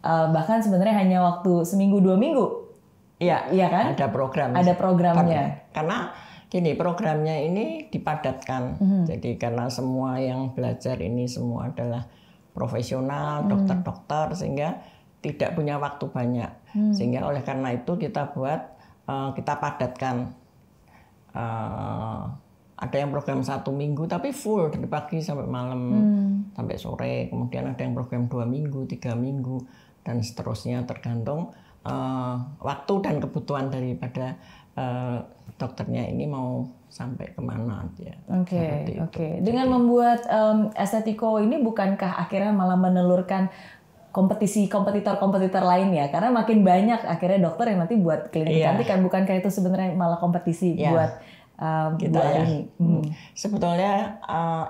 bahkan sebenarnya hanya waktu seminggu 2 minggu. Iya kan? Ada program. Ada programnya. Karena gini, programnya ini dipadatkan. Jadi karena semua yang belajar ini semua adalah profesional, dokter-dokter, sehingga tidak punya waktu banyak. Sehingga oleh karena itu kita padatkan. Ada yang program 1 minggu tapi full dari pagi sampai malam, sampai sore. Kemudian ada yang program 2 minggu, 3 minggu, dan seterusnya tergantung waktu dan kebutuhan daripada dokternya ini mau sampai kemana ya. Oke. Dengan membuat Estetiko ini bukankah akhirnya malah menelurkan kompetitor lain ya? Karena makin banyak akhirnya dokter yang nanti buat klinik kecantikan, bukankah itu sebenarnya malah kompetisi buat kita ini? Sebetulnya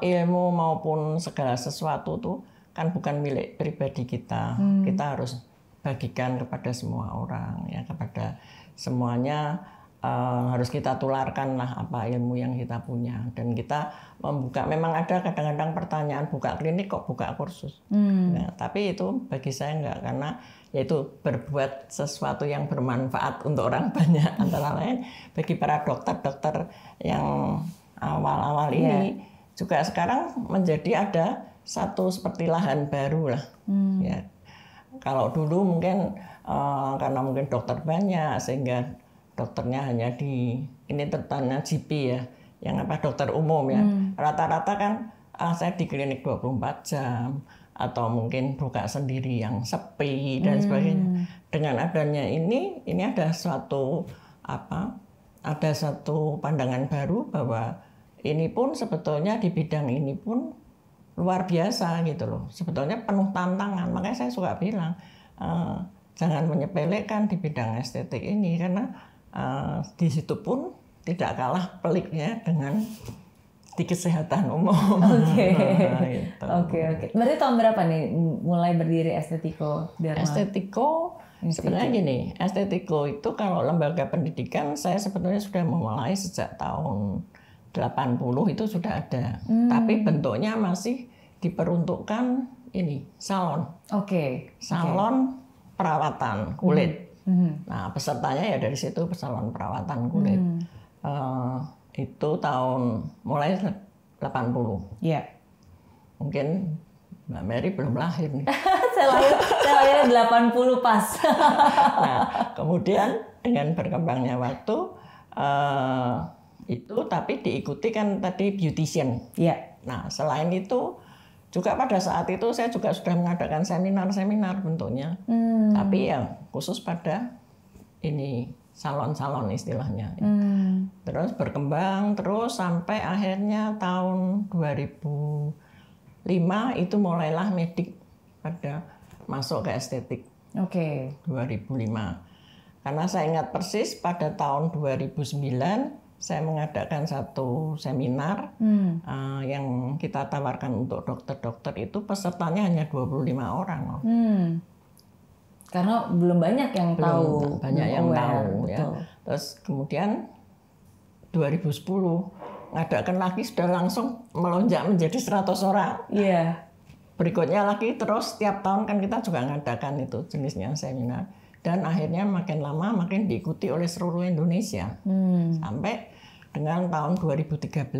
ilmu maupun segala sesuatu tuh kan bukan milik pribadi kita. Kita harus bagikan kepada semua orang ya, kepada semuanya. Harus kita tularkan lah apa ilmu yang kita punya, dan kita membuka. Memang ada kadang-kadang pertanyaan, buka klinik kok buka kursus. Nah, tapi itu bagi saya enggak, karena yaitu berbuat sesuatu yang bermanfaat untuk orang banyak. Antara lain bagi para dokter-dokter yang awal-awal ini juga sekarang menjadi ada satu seperti lahan baru lah. Ya, kalau dulu mungkin karena mungkin dokter banyak sehingga dokternya hanya di ini tertanya GP ya, yang apa dokter umum ya. Rata-rata kan saya di klinik 24 jam atau mungkin buka sendiri yang sepi dan sebagainya. Dengan adanya ini ada suatu ada satu pandangan baru bahwa ini pun sebetulnya di bidang ini pun luar biasa gitu loh. Sebetulnya penuh tantangan. Makanya saya suka bilang jangan menyepelekan di bidang estetik ini, karena di situ pun tidak kalah peliknya dengan di kesehatan umum. Oke. Berarti tahun berapa nih mulai berdiri Estetiko Dharma? Estetiko sebenarnya gini, Estetiko itu kalau lembaga pendidikan saya sebetulnya sudah memulai sejak tahun 80 itu sudah ada. Tapi bentuknya masih diperuntukkan ini salon. Salon perawatan kulit. Nah, pesertanya ya dari situ, salon perawatan kulit. Itu tahun mulai 80. Iya. Mungkin Mbak Mary belum lahir nih. saya lahir 80 pas. Nah, kemudian dengan berkembangnya waktu itu tapi diikuti kan tadi beautician. Iya. Nah, selain itu juga pada saat itu saya juga sudah mengadakan seminar-seminar bentuknya, tapi ya khusus pada ini salon-salon istilahnya. Terus berkembang terus sampai akhirnya tahun 2005 itu mulailah medik pada masuk ke estetik. 2005. Karena saya ingat persis pada tahun 2009 saya mengadakan satu seminar yang kita tawarkan untuk dokter-dokter, itu pesertanya hanya 25 orang. Karena belum banyak yang tahu. Banyak yang tahu ya. Terus kemudian 2010 ngadakan lagi sudah langsung melonjak menjadi 100 orang. Iya. Berikutnya lagi terus tiap tahun kan kita juga ngadakan itu jenisnya seminar. Dan akhirnya makin lama makin diikuti oleh seluruh Indonesia. Sampai dengan tahun 2013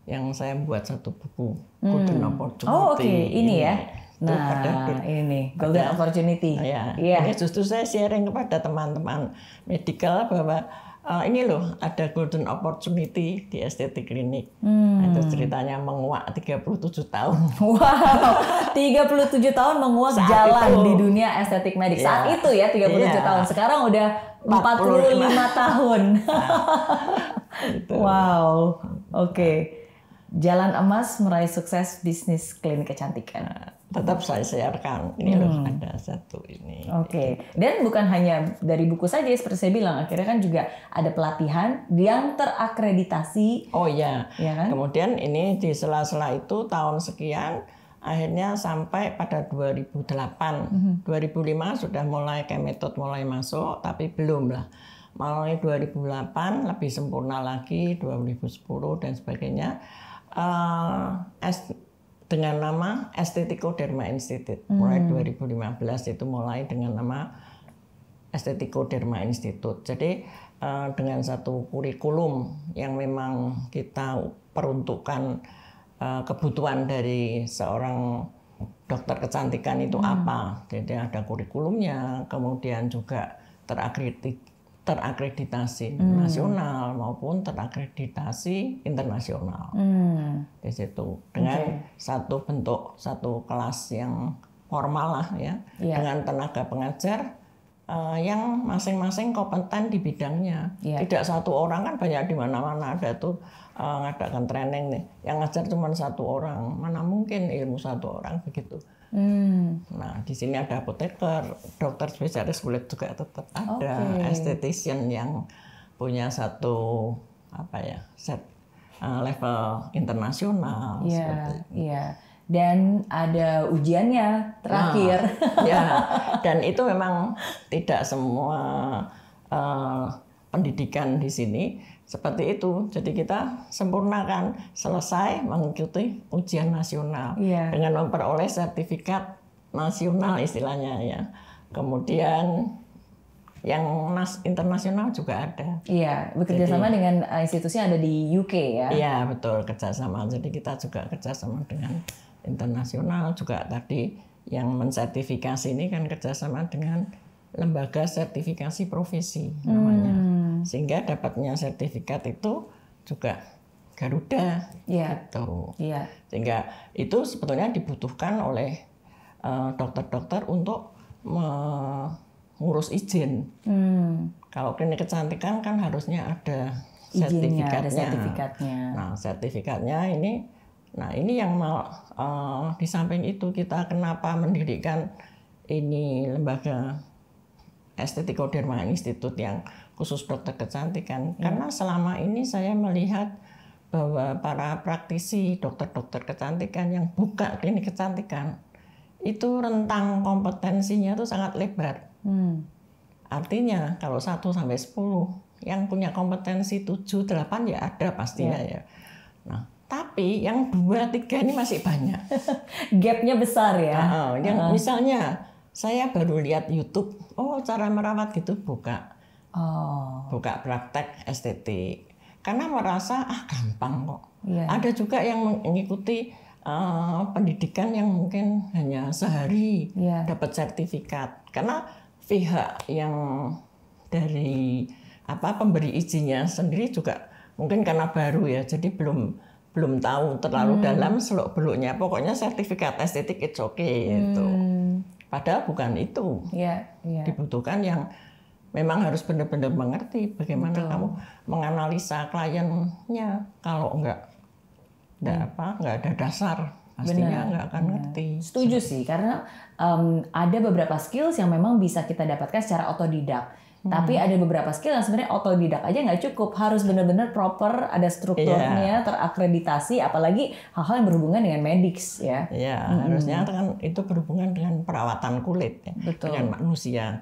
yang saya buat satu buku Golden Opportunity. Ini ya. Nah, ini Golden Opportunity. Ini justru saya sharing kepada teman-teman medical bahwa ini loh ada Golden Opportunity di estetik klinik. Itu ceritanya menguak 37 tahun. Wow, 37 tahun menguak jalan di dunia estetik medik. Saat itu ya 37 tahun. Sekarang udah 45 tahun. Wow, Jalan emas meraih sukses bisnis klinik kecantikan. Tetap saya siarkan. Ini loh ada satu ini. Dan bukan hanya dari buku saja seperti saya bilang, akhirnya kan juga ada pelatihan yang terakreditasi. Ya kan? Kemudian ini di sela-sela itu tahun sekian akhirnya sampai pada 2008. 2005 sudah mulai Kemetode mulai masuk, tapi belum lah. Mulai 2008 lebih sempurna lagi, 2010 dan sebagainya. Dengan nama Estetiko Dharma Institute. Mulai 2015 itu mulai dengan nama Estetiko Dharma Institute. Jadi dengan satu kurikulum yang memang kita peruntukkan kebutuhan dari seorang dokter kecantikan itu apa. Jadi ada kurikulumnya, kemudian juga terakreditasi nasional maupun terakreditasi internasional. Di situ dengan satu bentuk, satu kelas yang formal lah ya, dengan tenaga pengajar yang masing-masing kompeten di bidangnya. Tidak satu orang, kan banyak di mana-mana ada tuh ngadakan training nih, yang ngajar cuma satu orang, mana mungkin ilmu satu orang begitu. Nah di sini ada apoteker, dokter spesialis kulit juga tetap ada, esthetician yang punya satu level internasional. Dan ada ujiannya terakhir. Dan itu memang tidak semua pendidikan di sini seperti itu. Jadi kita sempurnakan selesai mengikuti ujian nasional dengan memperoleh sertifikat nasional istilahnya ya. Kemudian yang internasional juga ada. Iya, bekerja sama dengan institusi yang ada di UK ya. Iya, betul, kerjasama. Jadi kita juga kerjasama dengan internasional juga. Tadi yang mensertifikasi ini kan kerjasama dengan lembaga sertifikasi profesi namanya. Sehingga dapatnya sertifikat itu juga Garuda gitu. Sehingga itu sebetulnya dibutuhkan oleh dokter-dokter untuk ngurus izin. Kalau klinik kecantikan kan harusnya ada sertifikatnya. Nah, sertifikatnya ini, yang di samping itu kita kenapa mendirikan ini lembaga Esthetiko-Derma Institute yang khusus dokter kecantikan. Karena selama ini saya melihat bahwa para praktisi dokter-dokter kecantikan yang buka klinik kecantikan itu rentang kompetensinya itu sangat lebar. Artinya kalau 1 sampai 10 yang punya kompetensi 7, 8 ya ada pastinya ya. Nah, tapi yang 2, 3 ini masih banyak. Gapnya besar ya. Yang misalnya saya baru lihat YouTube, cara merawat gitu, buka praktek estetik. Karena merasa gampang kok. Ada juga yang mengikuti pendidikan yang mungkin hanya sehari dapat sertifikat. Karena pihak yang dari pemberi izinnya sendiri juga mungkin karena baru ya, jadi belum tahu terlalu dalam seluk-beluknya. Pokoknya sertifikat estetik it's okay gitu. Padahal bukan itu. Dibutuhkan yang memang harus benar-benar mengerti bagaimana kamu menganalisa kliennya. Kalau enggak ada dasar, pastinya nggak akan ngerti. Setuju sih, karena ada beberapa skills yang memang bisa kita dapatkan secara otodidak. Tapi ada beberapa skill yang sebenarnya otodidak aja nggak cukup, harus benar-benar proper, ada strukturnya, terakreditasi, apalagi hal-hal yang berhubungan dengan medics ya. Harusnya kan itu berhubungan dengan perawatan kulit ya, dengan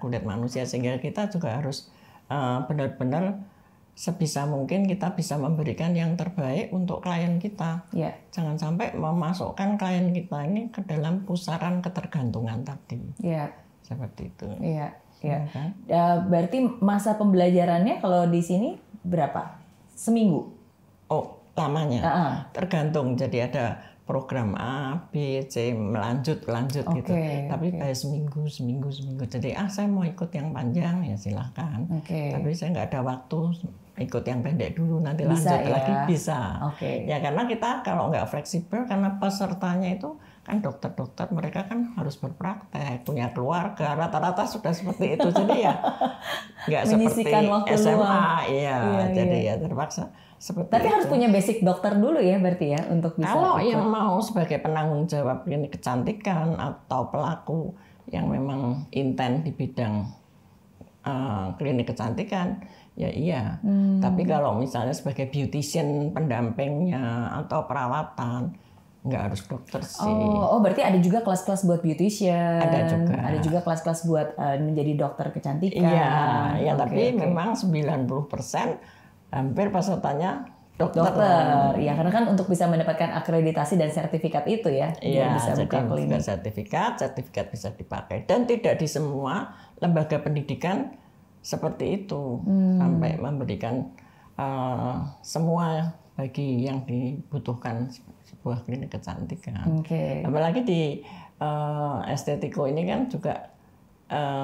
kulit manusia, sehingga kita juga harus benar-benar sebisa mungkin kita bisa memberikan yang terbaik untuk klien kita. Jangan sampai memasukkan klien kita ini ke dalam pusaran ketergantungan tadi. Seperti itu. Kan? Berarti masa pembelajarannya kalau di sini berapa? Seminggu? Lamanya. Tergantung. Jadi ada program A, B, C, melanjut gitu. Tapi kayak seminggu. Jadi saya mau ikut yang panjang ya silahkan. Tapi saya nggak ada waktu ikut yang pendek dulu, nanti bisa, lanjut lagi bisa. Ya karena kita kalau nggak fleksibel, karena pesertanya itu kan dokter-dokter, mereka kan harus berpraktek, punya keluarga, rata-rata sudah seperti itu. Jadi ya nggak seperti SMA, jadi ya terpaksa seperti Tapi itu. Harus punya basic dokter dulu ya berarti ya untuk bisa Kalau ikut. Yang mau sebagai penanggung jawab klinik kecantikan atau pelaku yang memang intent di bidang klinik kecantikan, ya iya. Tapi kalau misalnya sebagai beautician pendampingnya atau perawatan, nggak harus dokter sih. Berarti ada juga kelas-kelas buat beautician. Ada juga kelas-kelas buat menjadi dokter kecantikan. Iya, tapi memang 90% hampir pesertanya dokter. Ya, karena kan untuk bisa mendapatkan akreditasi dan sertifikat itu ya. Bisa buka klinik. Sertifikat bisa dipakai. Dan tidak di semua lembaga pendidikan seperti itu. Sampai memberikan semua bagi yang dibutuhkan sebuah klinik kecantikan. Apalagi di Esthetiko ini kan juga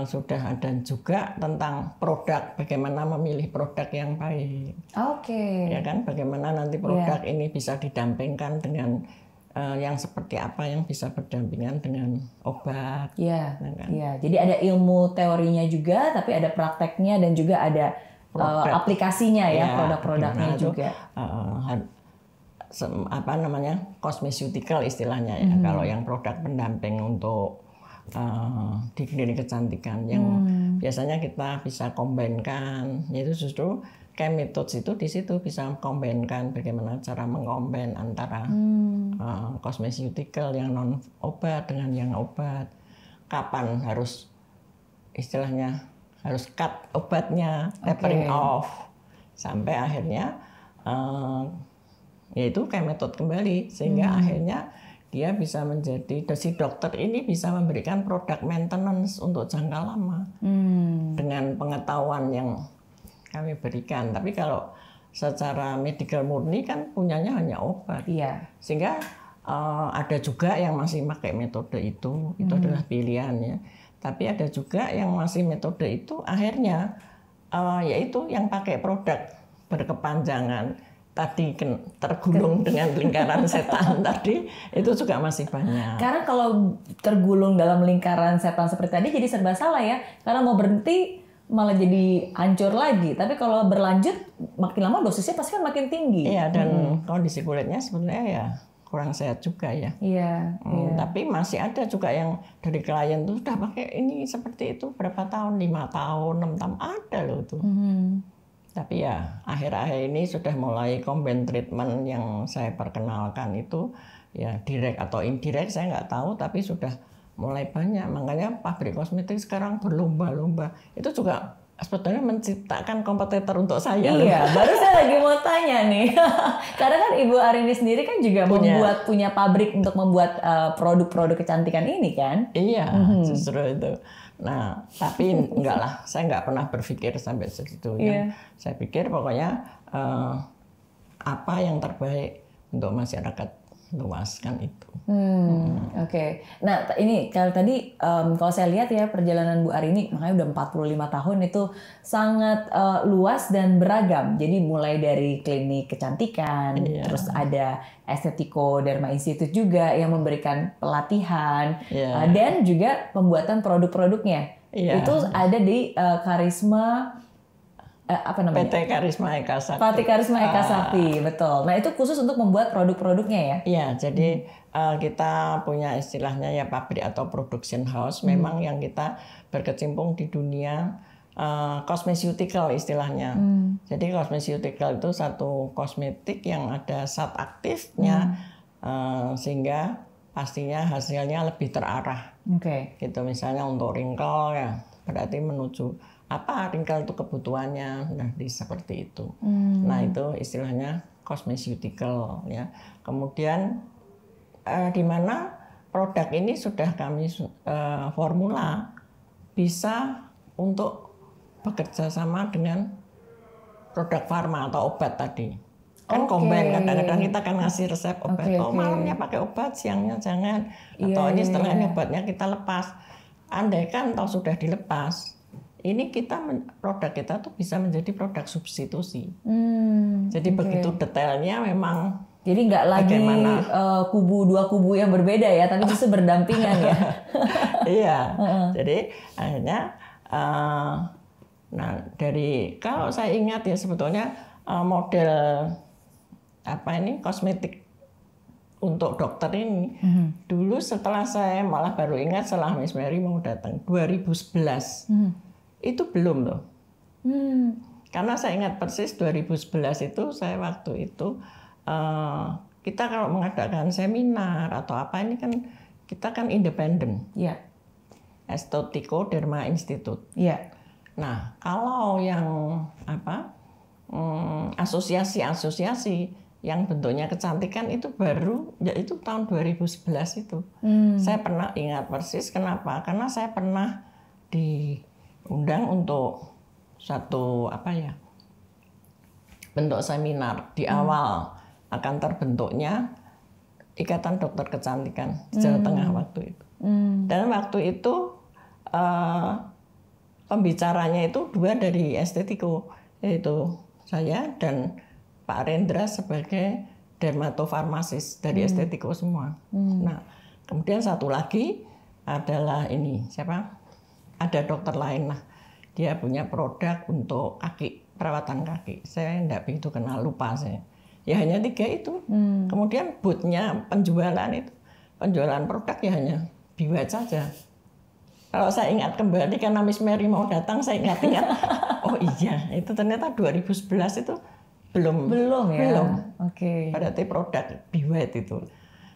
sudah ada juga tentang produk, bagaimana memilih produk yang baik. Ya kan, bagaimana nanti produk ini bisa didampingkan dengan yang seperti apa yang bisa berdampingan dengan obat. Iya. Kan? Iya. Jadi ada ilmu teorinya juga, tapi ada prakteknya dan juga ada aplikasinya ya, produk-produknya juga. Apa namanya, cosmeceutical istilahnya ya. Kalau yang produk pendamping untuk di klinik kecantikan yang biasanya kita bisa kombinkan, yaitu justru Chemitodes itu di situ bisa mengkombinkan bagaimana cara mengkombin antara cosmeceutical yang non obat dengan yang obat. Kapan harus istilahnya harus cut obatnya, tapering off sampai akhirnya yaitu Chemitode kembali sehingga akhirnya dia bisa menjadi, si dokter ini bisa memberikan produk maintenance untuk jangka lama dengan pengetahuan yang kami berikan. Tapi kalau secara medical murni kan punyanya hanya obat. Iya. Sehingga ada juga yang masih pakai metode itu adalah pilihan ya. Tapi ada juga yang masih metode itu akhirnya yaitu yang pakai produk berkepanjangan tadi tergulung dengan lingkaran setan tadi itu juga masih banyak. Karena kalau tergulung dalam lingkaran setan seperti tadi jadi serba salah ya. Karena mau berhenti malah jadi hancur lagi. Tapi kalau berlanjut makin lama dosisnya pasti kan makin tinggi. Iya, dan kondisi kulitnya sebenarnya ya kurang sehat juga ya. Iya. Tapi masih ada juga yang dari klien tuh sudah pakai ini seperti itu berapa tahun, 5 tahun, 6 tahun ada loh tuh. Tapi ya akhir-akhir ini sudah mulai combine treatment yang saya perkenalkan itu ya direct atau indirect saya nggak tahu, tapi sudah mulai banyak. Makanya pabrik kosmetik sekarang berlomba-lomba. Itu juga sebetulnya menciptakan kompetitor untuk saya. Iya, baru saya lagi mau tanya nih. Karena kan Ibu Arini sendiri kan juga punya pabrik untuk membuat produk-produk kecantikan ini kan? Iya, justru itu. Nah, tapi enggak lah. Saya nggak pernah berpikir sampai segitu. Saya pikir pokoknya apa yang terbaik untuk masyarakat luas kan itu. Oke. Nah ini kalau tadi kalau saya lihat ya perjalanan Bu Arini makanya udah 45 tahun itu sangat luas dan beragam. Jadi mulai dari klinik kecantikan, terus ada Estetico Derma Institute juga yang memberikan pelatihan dan juga pembuatan produk-produknya. Itu ada di Karisma apa namanya? PT Karisma Eka Sakti. PT Karisma Eka Sakti, betul. Nah itu khusus untuk membuat produk-produknya ya? Iya, jadi kita punya istilahnya ya pabrik atau production house. Memang yang kita berkecimpung di dunia cosmeceutical istilahnya. Jadi cosmeceutical itu satu kosmetik yang ada zat aktifnya, sehingga pastinya hasilnya lebih terarah. Gitu misalnya untuk wrinkle ya, berarti menuju apa wrinkle itu kebutuhannya, nah seperti itu. Nah itu istilahnya cosmeceutical ya. Kemudian di mana produk ini sudah kami formula bisa untuk bekerja sama dengan produk farma atau obat tadi. Kan combine, kadang-kadang kita kan ngasih resep obat, malamnya pakai obat, siangnya jangan, atau ini setelahnya obatnya kita lepas. Andai kan tahu sudah dilepas, ini produk kita tuh bisa menjadi produk substitusi. Jadi begitu detailnya memang. Jadi nggak lagi dua kubu yang berbeda ya, tapi justru berdampingan ya. Iya. Jadi akhirnya, nah kalau saya ingat ya sebetulnya model kosmetik untuk dokter ini dulu setelah saya malah baru ingat setelah Miss Mary mau datang 2011. Itu belum loh. Karena saya ingat persis 2011 itu saya waktu itu kita kalau mengadakan seminar atau apa ini kan kita kan independen. Iya. Estetico Derma Institute. Iya. Nah, kalau yang asosiasi-asosiasi yang bentuknya kecantikan itu baru yaitu tahun 2011 itu. Saya pernah ingat persis kenapa? Karena saya pernah diundang untuk satu bentuk seminar di awal akan terbentuknya Ikatan Dokter Kecantikan di Jawa Tengah waktu itu. Dan waktu itu pembicaranya itu 2 dari Estetico, yaitu saya dan Pak Rendra sebagai dermatofarmasis dari estetiko semua. Nah, kemudian satu lagi adalah ini siapa? Ada dokter lain lah. Dia punya produk untuk kaki, perawatan kaki. Saya enggak begitu kenal, lupa saya. Ya hanya 3 itu. Kemudian bootnya penjualan itu, penjualan produk ya hanya Be White saja. Kalau saya ingat kembali karena Miss Mary mau datang, saya ingat-ingat. Oh iya, itu ternyata 2011 itu belum ya. Belum. Oke. Berarti produk Be White itu.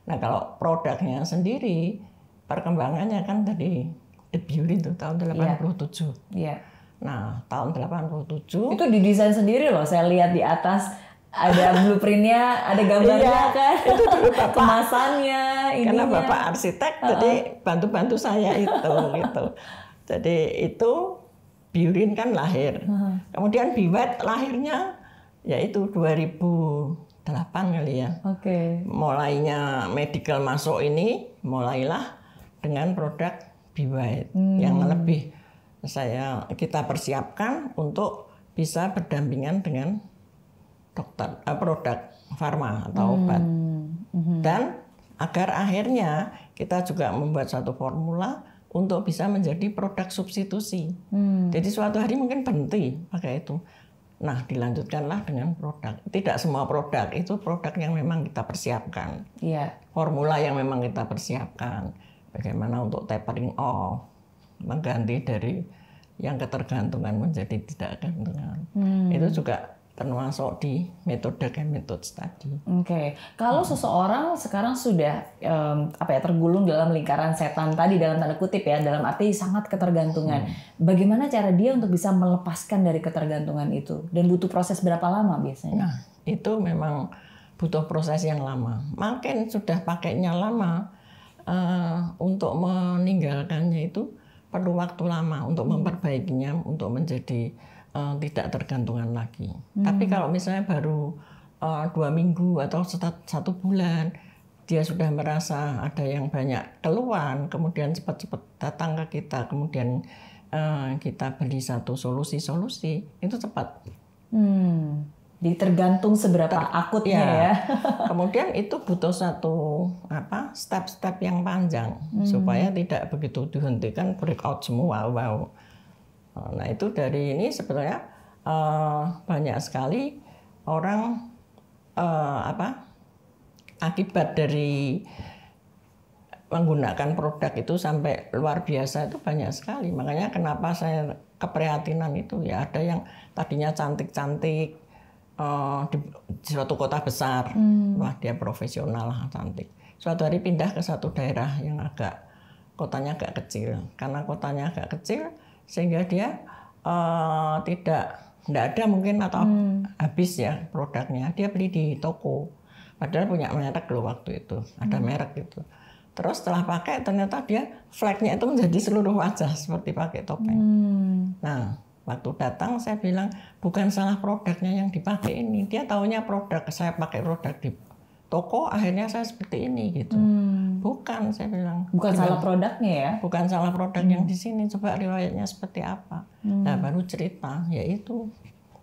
Nah kalau produknya sendiri perkembangannya kan tadi The Beauty itu tahun 87. Iya. Nah tahun 87 itu didesain sendiri loh. Saya lihat di atas ada blueprintnya, ada gambarnya kan. Itu dulu Bapak. Kemasannya. Karena Bapak arsitek, jadi bantu-bantu saya itu gitu. Jadi itu Biurin kan lahir. Kemudian Be White lahirnya yaitu 2008 kali ya. Oke. Mulainya medical masuk ini, mulailah dengan produk Be White yang lebih kita persiapkan untuk bisa berdampingan dengan produk farma atau obat. Dan agar akhirnya kita juga membuat satu formula untuk bisa menjadi produk substitusi. Jadi suatu hari mungkin berhenti pakai itu. Nah, dilanjutkanlah dengan produk. Tidak semua produk, itu produk yang memang kita persiapkan. Iya. Formula yang memang kita persiapkan. Bagaimana untuk tapering off, mengganti dari yang ketergantungan menjadi tidak ketergantungan. Itu juga termasuk di metode tadi. Oke. Kalau seseorang sekarang sudah tergulung dalam lingkaran setan tadi dalam tanda kutip ya, dalam arti sangat ketergantungan. Bagaimana cara dia untuk bisa melepaskan dari ketergantungan itu? Dan butuh proses berapa lama biasanya? Nah, itu memang butuh proses yang lama. Makin sudah pakainya lama, untuk meninggalkannya itu perlu waktu lama untuk memperbaikinya, untuk menjadi tidak tergantungan lagi. Tapi kalau misalnya baru 2 minggu atau 1 bulan, dia sudah merasa ada yang banyak keluhan, kemudian cepat-cepat datang ke kita, kemudian kita beli satu solusi, itu cepat. Jadi tergantung seberapa akutnya ya. Kemudian itu butuh satu step-step yang panjang supaya tidak begitu dihentikan breakout semua. Wow. Nah itu dari ini sebetulnya banyak sekali orang akibat dari menggunakan produk itu sampai luar biasa itu banyak sekali. Makanya kenapa saya keprihatinan itu ya, ada yang tadinya cantik-cantik di suatu kota besar, wah dia profesional cantik. Suatu hari pindah ke satu daerah yang kotanya agak kecil. Karena kotanya agak kecil sehingga dia tidak ada mungkin atau habis ya produknya, dia beli di toko padahal punya merek loh waktu itu, ada merek itu. Terus setelah pakai ternyata dia fleknya itu menjadi seluruh wajah seperti pakai topeng. Nah waktu datang saya bilang bukan salah produknya yang dipakai ini, dia taunya produk, saya pakai produk di toko akhirnya saya seperti ini gitu. Bukan, saya bilang. Bukan salah produknya ya? Bukan salah produk yang di sini, coba riwayatnya seperti apa. Nah baru cerita, yaitu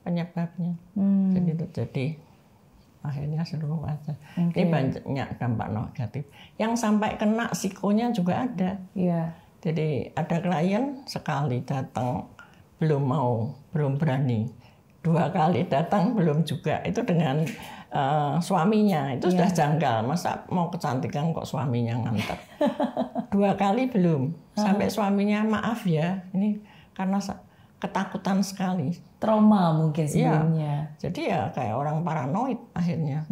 penyebabnya. Jadi terjadi akhirnya seluruh wajah. Ini banyak dampak negatif. Yang sampai kena psikonya juga ada. Jadi ada klien sekali datang belum berani. 2 kali datang belum juga. Itu dengan suaminya itu sudah janggal, masa mau kecantikan kok suaminya nganter. 2 kali belum, sampai suaminya maaf ya, ini karena ketakutan sekali, trauma mungkin sebelumnya. Jadi ya kayak orang paranoid akhirnya.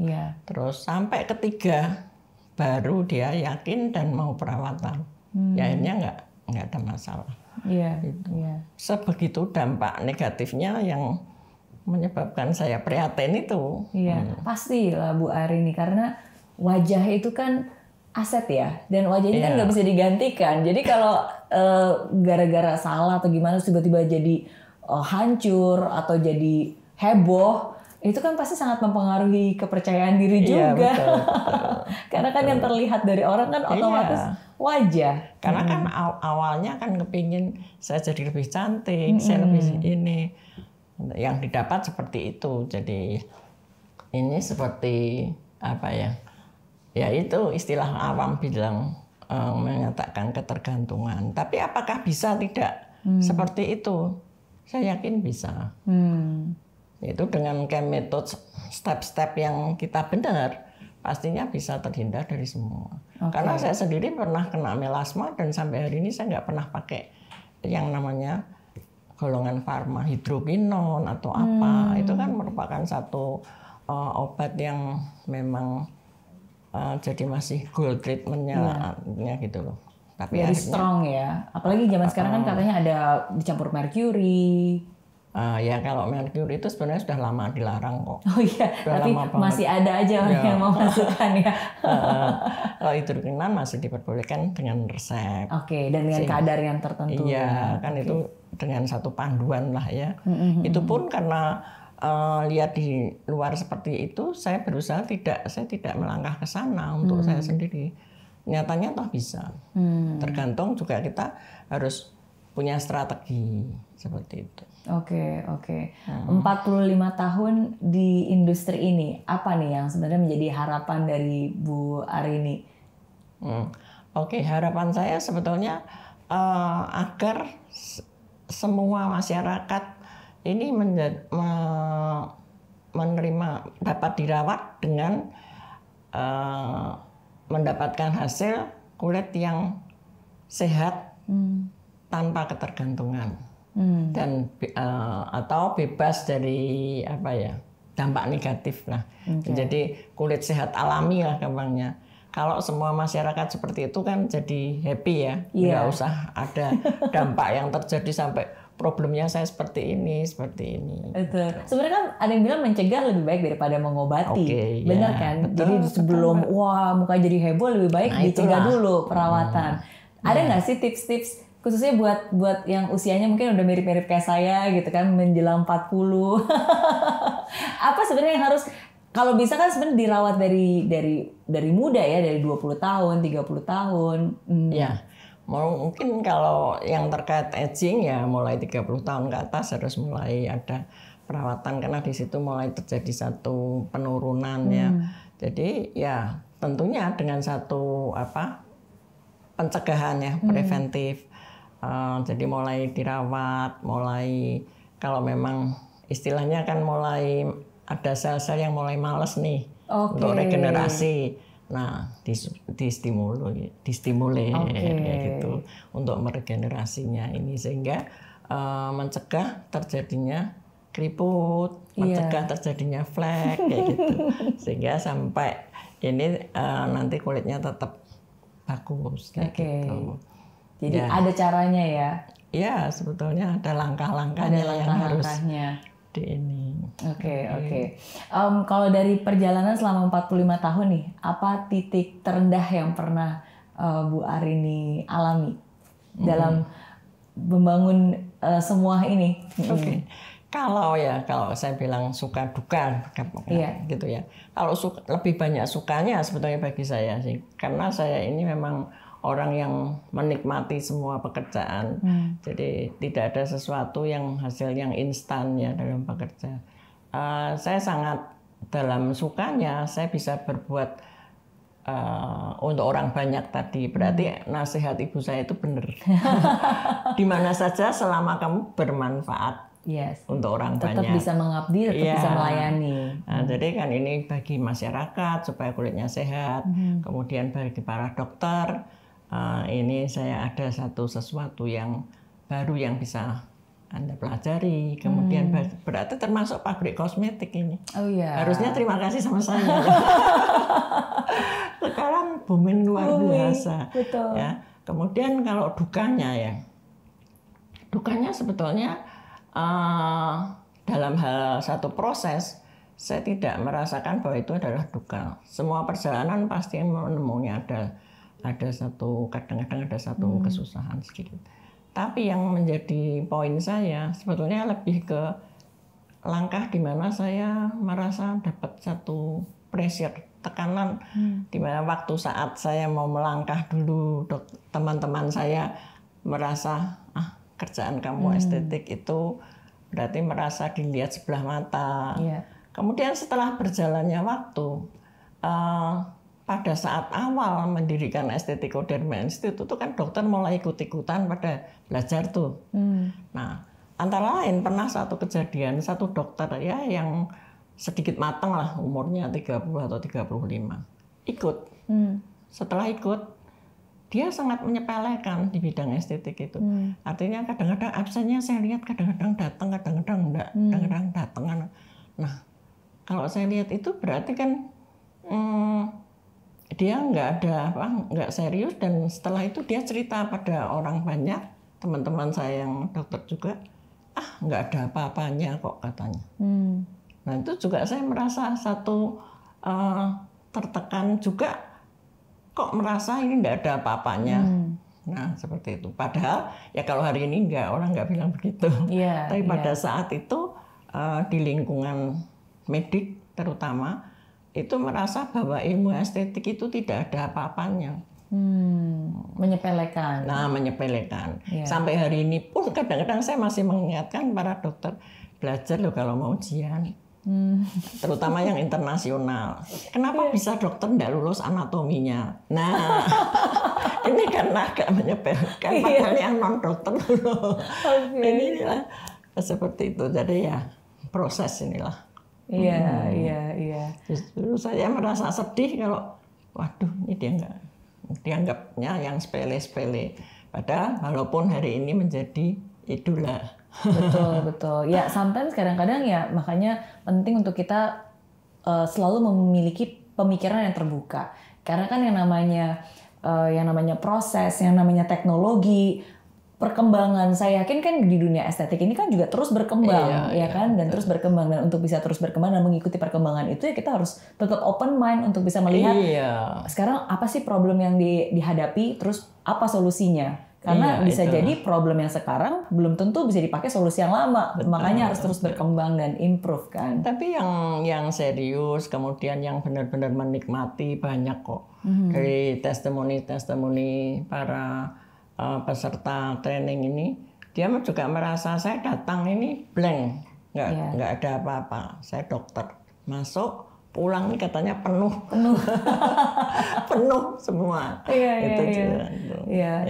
Terus sampai ketiga baru dia yakin dan mau perawatan. Ya akhirnya nggak ada masalah. Sebegitu dampak negatifnya yang menyebabkan saya prihatin itu. Pastilah Bu Arini, karena wajah itu kan aset ya, dan wajah ini kan nggak bisa digantikan. Jadi kalau gara-gara salah atau gimana tiba-tiba jadi hancur atau jadi heboh, itu kan pasti sangat mempengaruhi kepercayaan diri juga. Betul. Karena kan yang terlihat dari orang kan otomatis wajah. Karena kan awalnya kan kepingin saya jadi lebih cantik, saya lebih ini. Yang didapat seperti itu. Jadi ini seperti apa ya? Ya itu istilah awam bilang menyatakan ketergantungan. Tapi apakah bisa tidak seperti itu? Saya yakin bisa. Itu dengan metode step-step yang kita benar, pastinya bisa terhindar dari semua. Karena saya sendiri pernah kena melasma dan sampai hari ini saya nggak pernah pakai yang namanya golongan farma, hidrokinon atau apa. Itu kan merupakan satu obat yang memang jadi masih gold treatmentnya gitu loh. Tapi very strong ya. Apalagi zaman sekarang kan katanya ada dicampur merkuri. Ya kalau merkuri itu sebenarnya sudah lama dilarang kok. Oh iya, tapi masih ada aja orang yang mau masukkan ya. Kalau hidrokinon masih diperbolehkan dengan resep. Oke, dan dengan kadar yang tertentu. Iya, kan itu dengan satu panduan lah ya. Itu pun karena lihat di luar seperti itu, saya berusaha saya tidak melangkah ke sana untuk saya sendiri. Nyatanya toh bisa. Tergantung juga kita harus punya strategi seperti itu. Oke. 45 tahun di industri ini, apa nih yang sebenarnya menjadi harapan dari Bu Arini? Oke, harapan saya sebetulnya agar semua masyarakat ini menerima, dapat dirawat dengan mendapatkan hasil kulit yang sehat tanpa ketergantungan dan atau bebas dari apa ya, dampak negatif lah. Jadi kulit sehat alami lah gampangnya. Kalau semua masyarakat seperti itu kan jadi happy ya, nggak usah ada dampak yang terjadi sampai problemnya saya seperti ini. Betul. Sebenarnya kan ada yang bilang mencegah lebih baik daripada mengobati, benar kan? Betul, jadi sebelum muka jadi heboh lebih baik dicegah dulu perawatan. Ada nggak sih tips-tips khususnya buat yang usianya mungkin udah mirip-mirip kayak saya gitu kan, menjelang 40? Apa sebenarnya yang harus, kalau bisa kan sebenarnya dirawat dari muda ya, dari 20 tahun, 30 tahun. Ya. Mungkin kalau yang terkait aging ya mulai 30 tahun ke atas harus mulai ada perawatan karena di situ mulai terjadi satu penurunan ya. Jadi ya tentunya dengan satu pencegahan ya, preventif. Jadi mulai dirawat, mulai kalau memang istilahnya kan mulai ada sel-sel yang mulai males nih untuk regenerasi. Nah, distimuli kayak gitu untuk meregenerasinya ini sehingga mencegah terjadinya keriput, mencegah terjadinya flek kayak gitu. Sehingga sampai ini nanti kulitnya tetap bagus kayak gitu. Jadi ada caranya ya. Iya, sebetulnya ada langkah-langkahnya yang harus di ini. Oke. Kalau dari perjalanan selama 45 tahun nih, apa titik terendah yang pernah Bu Arini alami dalam membangun semua ini? Kalau saya bilang suka duka gitu ya. Kalau lebih banyak sukanya sebetulnya bagi saya sih, karena saya ini memang orang yang menikmati semua pekerjaan. Jadi tidak ada sesuatu yang hasil yang instan ya dalam bekerja. Saya sangat dalam sukanya saya bisa berbuat untuk orang banyak tadi. Berarti nasihat ibu saya itu benar. Di mana saja selama kamu bermanfaat untuk orang tetap banyak. Tetap bisa mengabdi, tetap bisa melayani. Nah, jadi kan ini bagi masyarakat supaya kulitnya sehat. Kemudian bagi para dokter, ini saya ada sesuatu yang baru yang bisa Anda pelajari. Kemudian berarti termasuk pabrik kosmetik ini. Harusnya terima kasih sama saya. Sekarang booming luar biasa. Betul. Ya. Kemudian kalau dukanya sebetulnya dalam hal satu proses saya tidak merasakan bahwa itu adalah duka. Semua perjalanan pasti menemunya ada satu, kadang-kadang ada satu kesusahan sedikit. Tapi yang menjadi poin saya sebetulnya lebih ke langkah di mana saya merasa dapat satu pressure, tekanan di mana waktu saat saya mau melangkah dulu, teman-teman saya merasa kerjaan kamu estetik itu berarti merasa dilihat sebelah mata. Kemudian setelah berjalannya waktu pada saat awal mendirikan Estetikoderma Institute itu kan dokter mulai ikut-ikutan pada belajar tuh. Nah, antara lain pernah satu kejadian, satu dokter ya yang sedikit matang lah umurnya 30 atau 35. Ikut. Setelah ikut, dia sangat menyepelekan di bidang estetik itu. Artinya kadang-kadang absennya saya lihat kadang-kadang datang, kadang-kadang enggak, kadang-kadang datang. Nah, kalau saya lihat itu berarti kan dia nggak serius, dan setelah itu dia cerita pada orang banyak, teman-teman saya yang dokter juga, nggak ada apa-apanya kok katanya. Nah itu juga saya merasa satu tertekan juga, kok merasa ini nggak ada apa-apanya. Nah seperti itu. Padahal ya kalau hari ini orang nggak bilang begitu. Tapi pada saat itu di lingkungan medik terutama itu merasa bahwa ilmu estetik itu tidak ada apa-apanya. Menyepelekan. Nah, menyepelekan. Sampai hari ini pun kadang-kadang saya masih mengingatkan para dokter, belajar loh kalau mau ujian. Terutama yang internasional. Kenapa bisa dokter tidak lulus anatominya? Nah, ini karena agak menyepelekan. Padahal yang non dokter loh. Inilah seperti itu. Jadi ya proses inilah. Iya. Justru saya merasa sedih kalau, waduh, ini dianggapnya yang sepele-sepele. Padahal walaupun hari ini menjadi idola. Betul. Ya, sometimes kadang-kadang ya makanya penting untuk kita selalu memiliki pemikiran yang terbuka. Karena kan yang namanya proses, yang namanya teknologi, perkembangan, saya yakin kan di dunia estetik ini kan juga terus berkembang, dan terus berkembang, dan untuk bisa terus berkembang dan mengikuti perkembangan itu ya kita harus tetap open mind untuk bisa melihat sekarang apa sih problem yang dihadapi, terus apa solusinya, karena bisa jadi problem yang sekarang belum tentu bisa dipakai solusi yang lama. Makanya harus terus berkembang dan improve kan. Tapi yang serius, kemudian yang benar-benar menikmati banyak kok. Dari testimoni para peserta training ini, dia juga merasa saya datang ini blank, nggak ada apa-apa. Saya dokter, masuk pulang ini katanya penuh penuh semua.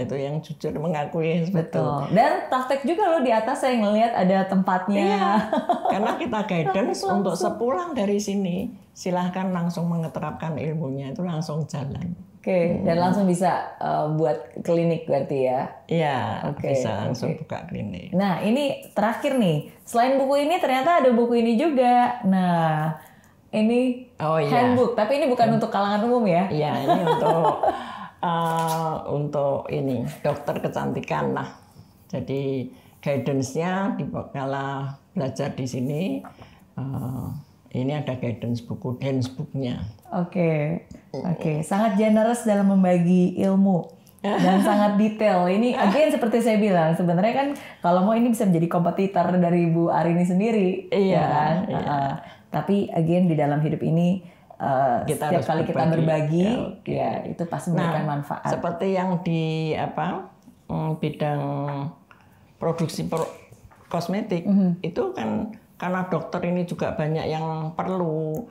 Itu yang jujur mengakui. Betul. Dan praktek juga loh di atas saya ngelihat ada tempatnya. Karena kita guidance untuk sepulang dari sini silahkan langsung mengeterapkan ilmunya, itu langsung jalan. Dan langsung bisa buat klinik berarti ya? Iya, bisa langsung buka klinik. Nah, ini terakhir nih. Selain buku ini ternyata ada buku ini juga. Nah, ini handbook, tapi ini bukan untuk kalangan umum ya? Iya, ini untuk ini dokter kecantikan lah. Jadi guidance-nya kala belajar di sini. Ini ada guidance buku, dance book-nya. Oke. Sangat generous dalam membagi ilmu dan sangat detail. Ini again seperti saya bilang, sebenarnya kan kalau mau ini bisa menjadi kompetitor dari Bu Arini sendiri, kan? Tapi again di dalam hidup ini setiap kali kita berbagi, itu pasti memberikan manfaat. Seperti yang di bidang produksi kosmetik itu kan. Karena dokter ini juga banyak yang perlu,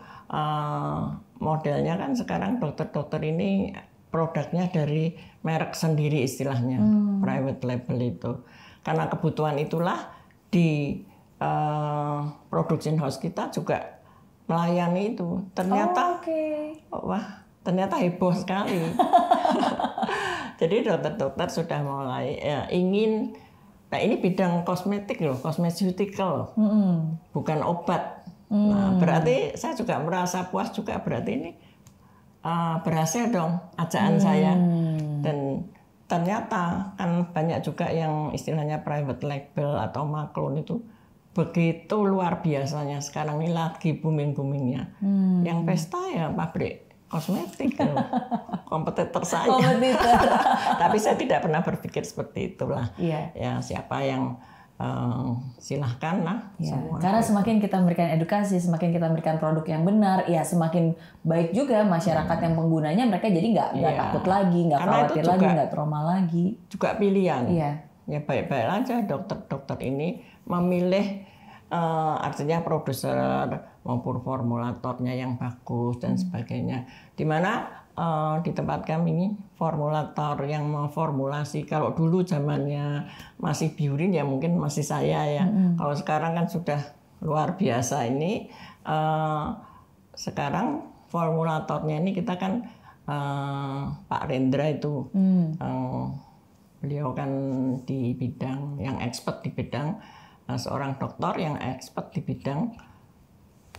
modelnya kan sekarang dokter-dokter ini produknya dari merek sendiri istilahnya, private label itu. Karena kebutuhan itulah di production house kita juga melayani itu. Ternyata, ternyata heboh sekali. Jadi dokter-dokter sudah mulai ingin. Nah ini bidang kosmetik loh, cosmeceutical, bukan obat. Nah, berarti saya juga merasa puas juga, berarti ini berhasil dong ajakan saya. Dan ternyata kan banyak juga yang istilahnya private label atau maklun itu begitu luar biasanya. Sekarang ini lagi booming-boomingnya. Yang pesta ya pabrik kosmetik, kompetitor saya. Tapi saya tidak pernah berpikir seperti itulah. Ya siapa yang silahkan lah. Semua. Karena semakin kita memberikan edukasi, semakin kita memberikan produk yang benar, ya semakin baik juga masyarakat yang penggunanya, mereka jadi nggak takut lagi, nggak khawatir lagi, nggak trauma lagi. Juga pilihan. Ya baik-baik aja dokter-dokter ini memilih, artinya produser maupun formulatornya yang bagus dan sebagainya. Dimana di tempat kami ini formulator yang memformulasi, kalau dulu zamannya masih biurin ya mungkin masih saya ya. Kalau sekarang kan sudah luar biasa ini. Sekarang formulatornya ini kita kan Pak Rendra itu, beliau kan di bidang yang expert di bidang seorang dokter yang expert di bidang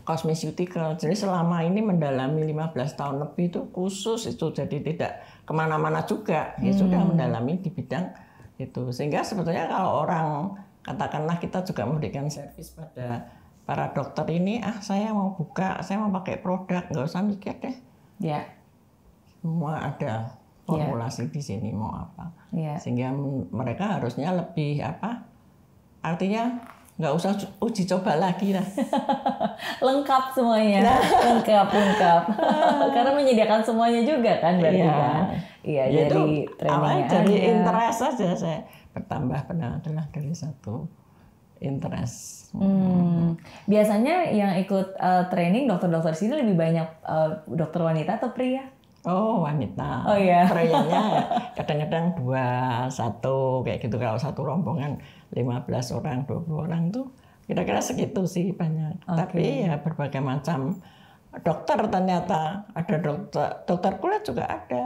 cosmeceutical. Jadi selama ini mendalami 15 tahun lebih itu khusus itu, jadi tidak kemana-mana juga. Ya sudah mendalami di bidang itu. Sehingga sebetulnya kalau orang, katakanlah kita juga memberikan servis pada para dokter ini, saya mau buka, saya mau pakai produk, nggak usah mikir deh. Ya. Semua ada formulasi di sini mau apa. Sehingga mereka harusnya lebih artinya nggak usah uji coba lagi lah. Lengkap semuanya, lengkap. Karena menyediakan semuanya juga kan berarti kan. Iya, jadi trainingnya dari interest saja saya bertambah adalah dari satu interest. Biasanya yang ikut training dokter-dokter sini lebih banyak dokter wanita atau pria? Oh, wanita. Oh iya. Prianya kadang-kadang 2, 1 kayak gitu. Kalau satu rombongan 15 orang, 20 orang tuh kira-kira segitu sih banyak. Tapi ya berbagai macam dokter ternyata. Ada dokter kulit juga ada.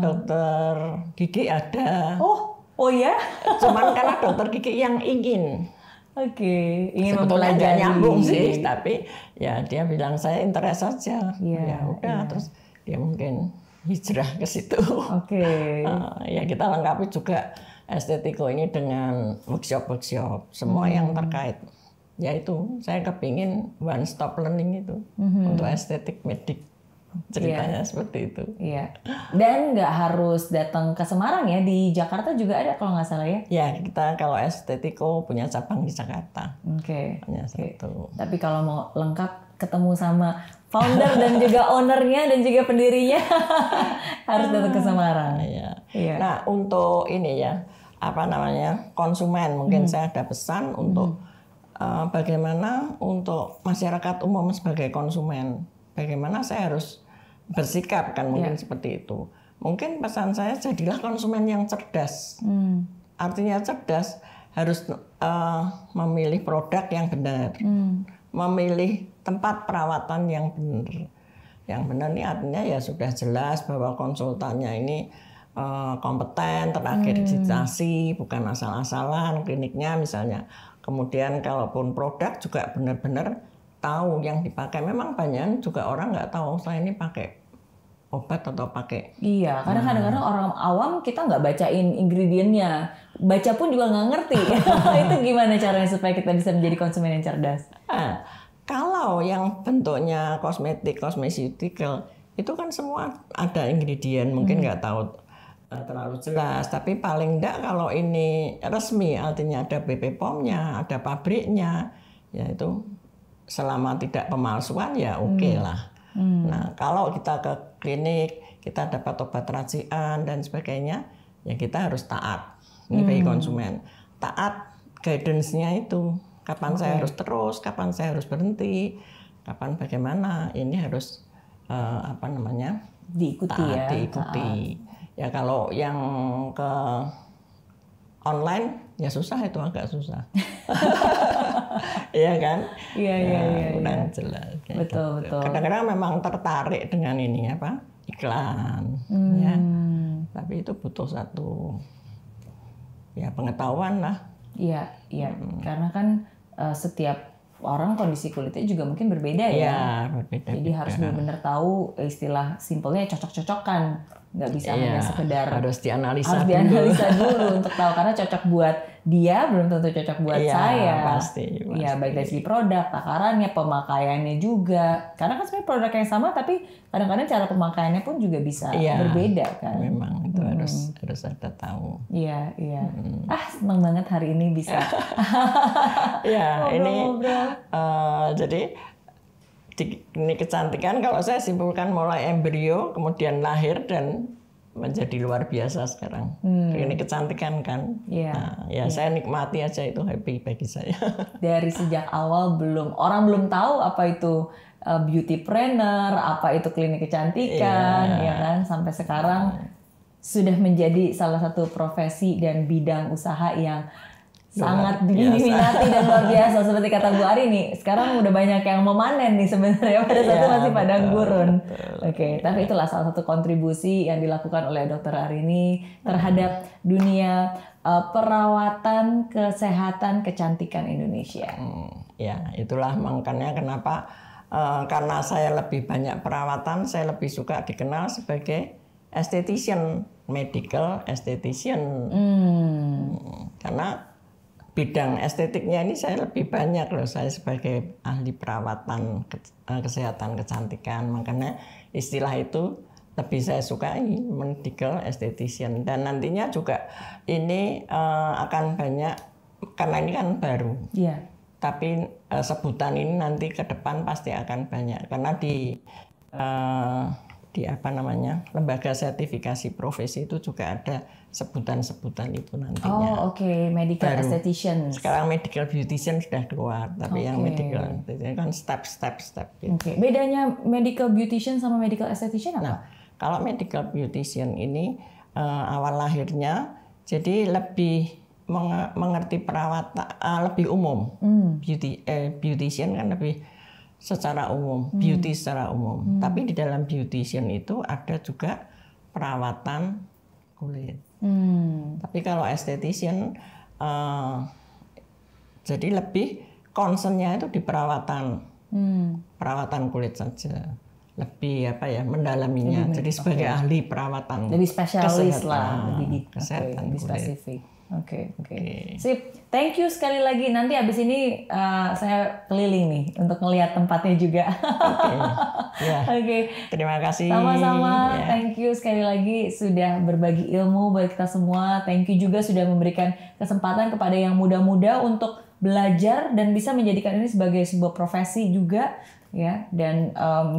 Dokter gigi ada. Oh ya? Cuman karena dokter gigi yang ingin. Ingin mempelajari. Nyambung sih, tapi ya dia bilang saya interest saja. Ya udah, terus dia mungkin hijrah ke situ. Ya kita lengkapi juga estetiko ini dengan workshop semua yang terkait. Yaitu saya kepingin one stop learning itu untuk estetik medik. Ceritanya seperti itu. Iya. Dan nggak harus datang ke Semarang ya, di Jakarta juga ada kalau nggak salah ya? Ya, kita kalau estetiko punya cabang di Jakarta. Hanya satu. Tapi kalau mau lengkap ketemu sama founder dan juga ownernya dan juga pendirinya harus datang ke Semarang. Iya. Nah, untuk ini ya, konsumen mungkin saya ada pesan untuk bagaimana untuk masyarakat umum sebagai konsumen. Bagaimana saya harus bersikap kan mungkin seperti itu. Mungkin pesan saya jadilah konsumen yang cerdas. Artinya cerdas harus memilih produk yang benar. Memilih tempat perawatan yang benar. Yang benar ini artinya ya sudah jelas bahwa konsultannya ini kompeten, terakreditasi, bukan asal-asalan kliniknya misalnya. Kemudian kalaupun produk juga benar-benar tahu yang dipakai. Memang banyak juga orang nggak tahu saya ini pakai obat atau pakai. Iya, karena kadang-kadang orang awam kita nggak bacain ingredientnya, baca pun juga nggak ngerti. Itu gimana caranya supaya kita bisa menjadi konsumen yang cerdas? Kalau yang bentuknya cosmeceutical itu kan semua ada ingredient, mungkin nggak tahu terlalu jelas, tapi paling enggak kalau ini resmi, artinya ada BPOM-nya, ada pabriknya, ya itu selama tidak pemalsuan ya oke lah. Nah, kalau kita ke klinik, kita dapat obat racian dan sebagainya, ya kita harus taat. Ini bagi konsumen. Taat guidance-nya itu. Kapan saya harus terus, kapan saya harus berhenti, kapan bagaimana. Ini harus diikuti ya. Diikuti. Ya kalau yang ke online ya susah, itu agak susah. Iya kan? Iya. Kurang jelas. Betul. Kadang-kadang memang tertarik dengan ini iklan. Ya. Tapi itu butuh satu pengetahuan lah. Iya. Karena kan setiap orang kondisi kulitnya juga mungkin berbeda ya. Iya, berbeda. Jadi harus benar-benar tahu istilah simpelnya cocok-cocokan. Nggak bisa hanya sekedar harus dianalisa dulu untuk tahu, karena cocok buat dia belum tentu cocok buat saya. Pasti. Ya, baik dari segi produk, takarannya, pemakaiannya juga. Karena kan sebenarnya produk yang sama tapi kadang-kadang cara pemakaiannya pun juga bisa berbeda kan. Memang itu harus ada tahu. Iya. Senang banget hari ini bisa. Jadi ini kecantikan kalau saya simpulkan mulai embrio, kemudian lahir dan menjadi luar biasa sekarang. Ini kecantikan kan. Nah, ya saya nikmati aja, itu happy bagi saya. Dari sejak awal orang belum tahu apa itu beauty planner, apa itu klinik kecantikan, ya kan, sampai sekarang sudah menjadi salah satu profesi dan bidang usaha yang sangat diminati dan luar biasa. Seperti kata Bu Ari nih, sekarang udah banyak yang memanen nih sebenarnya, pada saat itu masih padang gurun. Oke, tapi itulah salah satu kontribusi yang dilakukan oleh Dr. Arini terhadap dunia perawatan kesehatan kecantikan Indonesia. Ya, itulah makanya kenapa karena saya lebih banyak perawatan, saya lebih suka dikenal sebagai esthetician, medical esthetician. Karena bidang estetiknya ini saya lebih banyak loh, saya sebagai ahli perawatan kesehatan kecantikan, makanya istilah itu lebih saya sukai, medical esthetician. Dan nantinya juga ini akan banyak, karena ini kan baru. Tapi sebutan ini nanti ke depan pasti akan banyak, karena di apa namanya, lembaga sertifikasi profesi itu juga ada sebutan-sebutan itu nantinya. Medical esthetician. Sekarang medical beautician sudah keluar, tapi yang medical esthetician kan step. Gitu. Bedanya medical beautician sama medical esthetician apa? Nah, kalau medical beautician ini awal lahirnya jadi lebih mengerti perawatan, lebih umum. Beautician kan lebih secara umum, beauty secara umum. Tapi di dalam beautician itu ada juga perawatan kulit. Tapi kalau esthetician jadi lebih concernnya itu di perawatan, perawatan kulit saja. Lebih apa ya, mendalaminya. Jadi sebagai ahli perawatan. Lebih spesialis lah, kesehatan lebih spesifik. Oke. Sip. Thank you sekali lagi. Nanti abis ini saya keliling nih untuk melihat tempatnya juga. Terima kasih. Sama-sama. Thank you sekali lagi sudah berbagi ilmu buat kita semua. Thank you juga sudah memberikan kesempatan kepada yang muda-muda untuk belajar dan bisa menjadikan ini sebagai sebuah profesi juga. Ya, dan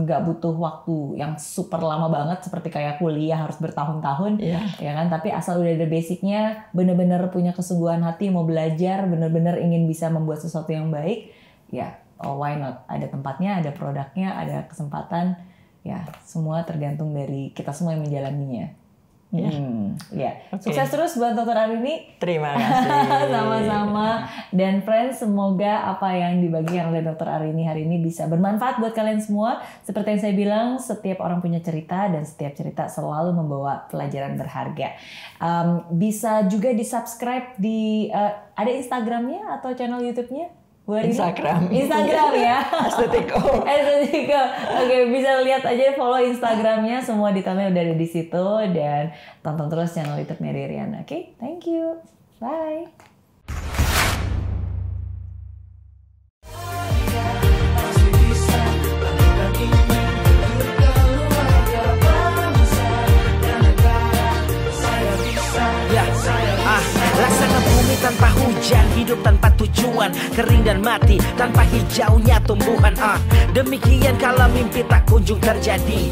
nggak butuh waktu yang super lama banget seperti kayak kuliah harus bertahun-tahun, ya kan? Tapi asal udah ada basicnya, bener-bener punya kesungguhan hati mau belajar, bener-bener ingin bisa membuat sesuatu yang baik, ya, why not? Ada tempatnya, ada produknya, ada kesempatan, ya, semua tergantung dari kita semua yang menjalaninya. Sukses terus buat Dr. Arini. Terima kasih. Sama-sama. Dan friends, semoga apa yang dibagikan oleh Dr. Arini hari ini bisa bermanfaat buat kalian semua. Seperti yang saya bilang, setiap orang punya cerita dan setiap cerita selalu membawa pelajaran berharga. Bisa juga di-subscribe di ada Instagramnya atau channel YouTube-nya? Instagram ya. Esthetiko. Oke, bisa lihat aja, follow Instagramnya, semua detailnya udah ada di situ, dan tonton terus channel YouTube-nya Ririan. Oke, thank you. Bye. Laksana bumi tanpa hujan, hidup tanpa tujuan, kering dan mati tanpa hijaunya tumbuhan. Demikian kalau mimpi tak kunjung terjadi,